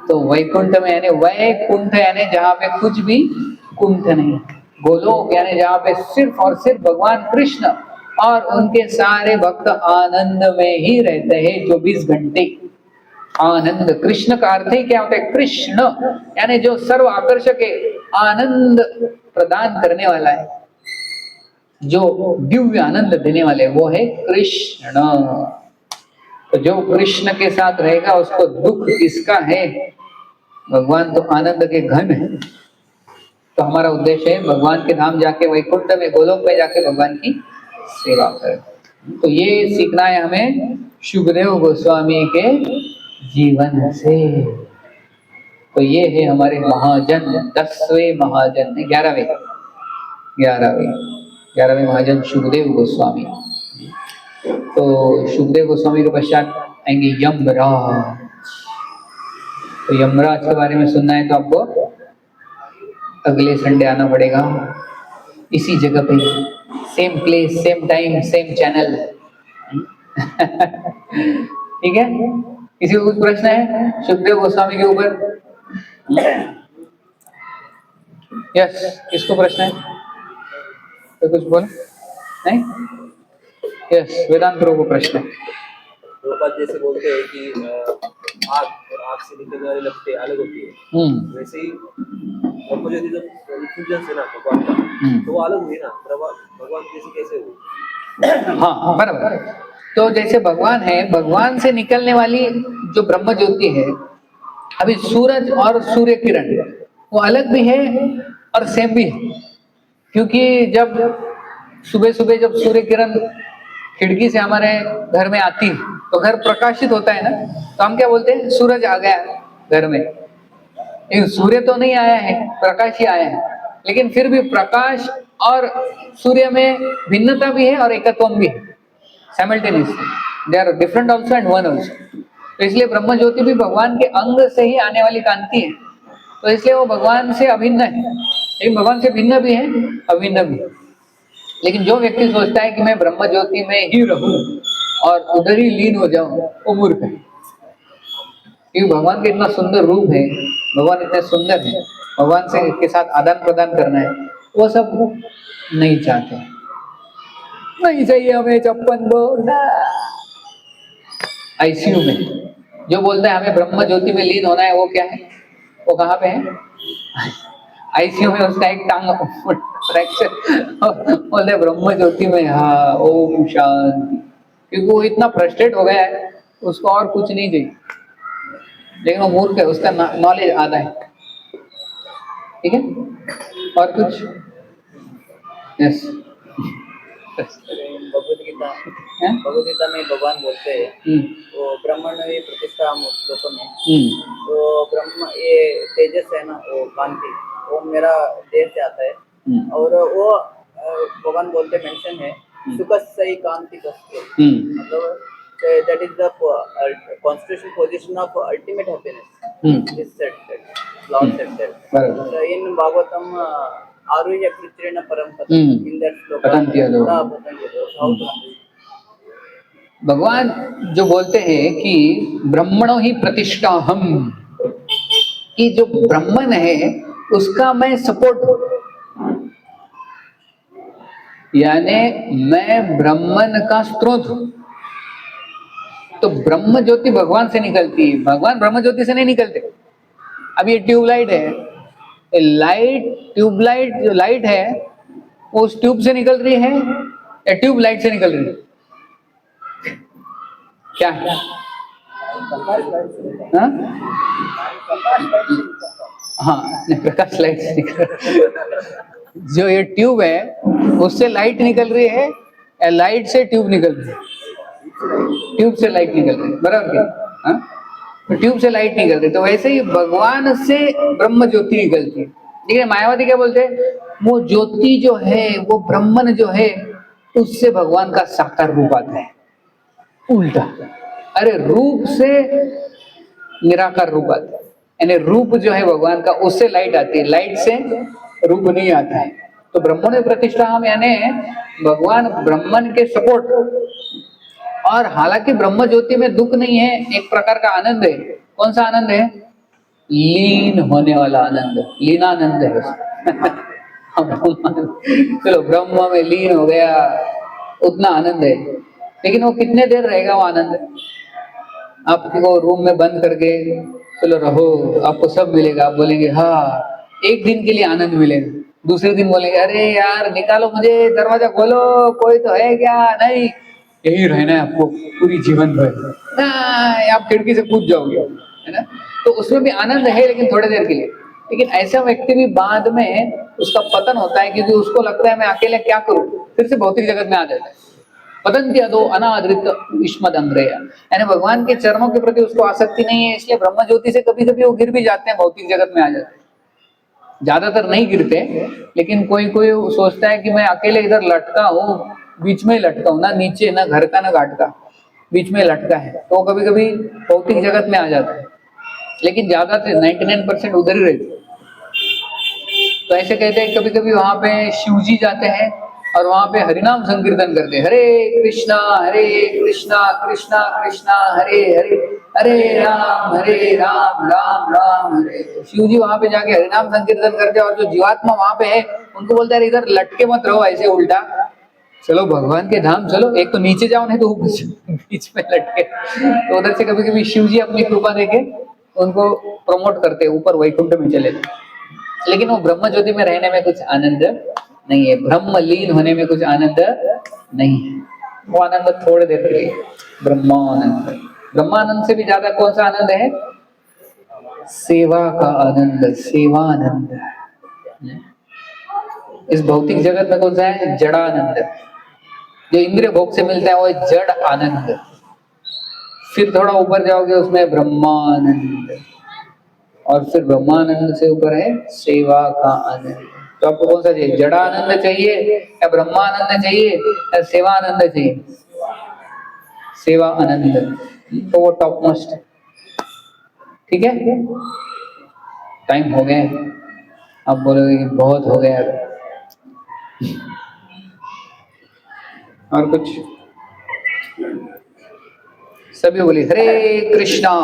तो वैकुंठ में यानी वैकुंठ यानी जहाँ पे कुछ भी कुंठ नहीं, गोलोक यानी जहाँ पे सिर्फ और सिर्फ भगवान कृष्ण और उनके सारे भक्त आनंद में ही रहते हैं 24 घंटे। आनंद, कृष्ण का अर्थ ही क्या होता है? कृष्ण यानी जो सर्व आकर्षक है, आनंद प्रदान करने वाला है, जो दिव्य आनंद देने वाले, वो है कृष्ण। तो जो कृष्ण के साथ रहेगा उसको दुख किसका है? भगवान तो आनंद के घन है। तो हमारा उद्देश्य है भगवान के धाम जाके, वैकुंठ में, गोलोक में जाके भगवान की सेवा करें। तो ये सीखना है हमें सुखदेव गोस्वामी के जीवन से। तो ये है हमारे महाजन, 10वें महाजन, 11वें महाजन सुखदेव गोस्वामी। तो सुखदेव गोस्वामी के पश्चात आएंगे यमराज। तो यमराज के बारे में सुनना है तो आपको अगले संडे आना पड़ेगा, इसी जगह पे, same place, same time, same channel. ठीक है? किसी को कुछ प्रश्न है सुखदेव गोस्वामी के ऊपर? यस, किसको प्रश्न है? तो कुछ बोल नहीं? यस, वेदांत को प्रश्न है। जैसे बोलते हैं कि आग आग से निकलने वाली लपटें अलग होती है, वैसे ही ब्रह्म ज्योति जब इफ्यूजन है ना भगवान का, तो वो अलग हुई ना, भगवान जैसे कैसे हुई? हाँ बराबर। तो जैसे भगवान है, भगवान से निकलने वाली जो ब्रह्म ज्योति है, अभी सूरज और सूर्य किरण वो अलग भी है और सेम भी है। क्योंकि जब सुबह सुबह जब सूर्य किरण खिड़की से हमारे घर में आती है तो घर प्रकाशित होता है ना, तो हम क्या बोलते हैं, सूरज आ गया घर में। लेकिन सूर्य तो नहीं आया है, प्रकाश ही आया है। लेकिन फिर भी प्रकाश और सूर्य में भिन्नता भी है और एकत्व भी है, simultaneously they are different also and one also. तो इसलिए ब्रह्म ज्योति भी भगवान के अंग से ही आने वाली कांति है, तो इसलिए वो भगवान से अभिन्न है, लेकिन भगवान से भिन्न भी है, अभिन्न भी है। लेकिन जो व्यक्ति सोचता है कि मैं ब्रह्म ज्योति में ही रहूं और उधर ही लीन हो जाऊं, वो मूर्ख है। क्योंकि भगवान का इतना सुंदर रूप है, भगवान इतने सुंदर है, भगवान से के साथ आदान प्रदान करना है, वो सब नहीं चाहते। नहीं चाहिए हमें चप्पन बोलना। आईसीयू में जो बोलता है हमें ब्रह्म ज्योति में लीन होना है, वो क्या है, वो कहाँ पे है, आईसीयू में उसका एक टांग फ्रैक्चर, बोलते ब्रह्म ज्योति में, हाँ ओम शांति। क्योंकि वो इतना फ्रस्ट्रेट हो गया है, उसको और कुछ नहीं चाहिए। लेकिन वो मूर्ख है, उसका नॉलेज आधा है। ठीक है, और कुछ? यस, भगवद गीता में भगवान बोलते हैं वो ब्रह्मण में प्रतिष्ठा हम उस लोगों में, तो ब्रह्म ये तेजस है ना, वो कांति, वो मेरा देह से आता है। और वो भगवान बोलते मेंशन है सुख सही कांति कष्ट, मतलब that is the constitutional position of ultimate happiness. This said, Lord said that. So in Bhagavatam, Aruhya Kritrena Parampata, in that sloka, भगवान जो बोलते हैं कि ब्रह्मणो ही प्रतिष्ठा हम, कि जो ब्रह्मन है उसका मैं सपोर्ट हूं, यानी मैं ब्रह्मन का स्रोत हूं। तो ब्रह्म ज्योति भगवान से निकलती है, भगवान ब्रह्म ज्योति से नहीं निकलते। अब ये ट्यूबलाइट है, लाइट, ट्यूबलाइट जो लाइट है वो उस ट्यूब से निकल रही है या ट्यूब लाइट से निकल रही है? क्या है? हाँ, प्रकाश लाइट से निकल। जो ये ट्यूब है उससे लाइट निकल रही है या लाइट से ट्यूब निकल रही है? ट्यूब से लाइट निकल रही है, बराबर क्या? हाँ, तो ट्यूब से लाइट निकल रही, तो वैसे ही भगवान से ब्रह्म ज्योति निकलती है। देखिए मायावादी क्या बोलते हैं, वो ज्योति जो है, वो ब्रह्मन जो है, उससे भगवान का साकार रूप आता है। उल्टा, अरे रूप से निराकार रूप आता है, यानी रूप जो है भगवान का, उससे लाइट आती है, लाइट से रूप नहीं आता है। तो ब्रह्मण प्रतिष्ठा हम, यानी भगवान ब्रह्मन के सपोर्ट। और हालांकि ब्रह्म ज्योति में दुख नहीं है, एक प्रकार का आनंद है। कौन सा आनंद है? लीन होने वाला आनंद, लीनानंद है। चलो ब्रह्म में लीन हो गया, उतना आनंद है, लेकिन वो कितने देर रहेगा वो आनंद? आपको रूम में बंद करके चलो रहो, आपको सब मिलेगा, आप बोलेंगे हाँ, एक दिन के लिए आनंद मिलेगा। दूसरे दिन बोलेंगे अरे यार निकालो मुझे, दरवाजा खोलो, कोई तो है क्या? नहीं, यही रहना है आपको पूरी जीवन भर, आप खिड़की से कूद जाओगे, है ना? तो उसमें भी आनंद है, लेकिन थोड़ी देर के लिए। लेकिन ऐसा व्यक्ति भी बाद में उसका पतन होता है, क्योंकि उसको लगता है मैं अकेले क्या करूं, फिर से भौतिक जगत में आ जाता है। पतंती अदो अनादृत विस्मद अंग्रेय, यानी भगवान के चरणों के प्रति उसको आसक्ति नहीं है, इसलिए ब्रह्म ज्योति से कभी कभी वो गिर भी जाते हैं, भौतिक जगत में आ जाते हैं। ज्यादातर नहीं गिरते, लेकिन कोई कोई सोचता है कि मैं अकेले इधर लटका हूँ, बीच में लटका हूँ, ना नीचे ना घर का ना घाट का, बीच में लटका है, तो कभी कभी भौतिक जगत में आ जाता है। लेकिन ज्यादातर 99% उधर ही रहते। तो ऐसे कहते हैं कभी कभी वहां पे शिव जी जाते हैं और वहां पे हरिनाम संकीर्तन करते हैं, हरे कृष्णा कृष्णा कृष्णा हरे हरे, हरे राम राम राम हरे। शिव जी वहां पे जाके हरिनाम संकीर्तन करते हैं, और जो जीवात्मा वहां पे है उनको बोलते हैं इधर लटके मत रहो ऐसे उल्टा, चलो भगवान के धाम चलो, एक तो नीचे जाओ नहीं तो बीच में लटके। तो उधर से कभी कभी शिव जी अपनी कृपा देके उनको प्रमोट करते ऊपर वैकुंठ में चले जाते, लेकिन वो ब्रह्म ज्योति में रहने में कुछ आनंद नहीं है, ब्रह्म लीन होने में कुछ आनंद नहीं है। वो आनंद थोड़ी देर के लिए, ब्रह्मानंद। ब्रह्मानंद से भी ज्यादा कौन सा आनंद है? सेवा का आनंद, सेवानंद। इस भौतिक जगत में कौन सा है? जड़ानंद। जो इंद्रिय भोग से मिलता है वो है जड़ आनंद। फिर थोड़ा ऊपर जाओगे उसमें ब्रह्मानंद, और फिर ब्रह्मानंद से ऊपर है सेवा का आनंद। तो आपको कौन सा चाहिए? जड़ानंद चाहिए या ब्रह्मानंद चाहिए या सेवानंद चाहिए? सेवा आनंद, तो वो टॉप मोस्ट। ठीक है, टाइम हो गया। आप बोलोगे कि बहुत हो गया, और कुछ? सभी बोली हरे कृष्णा।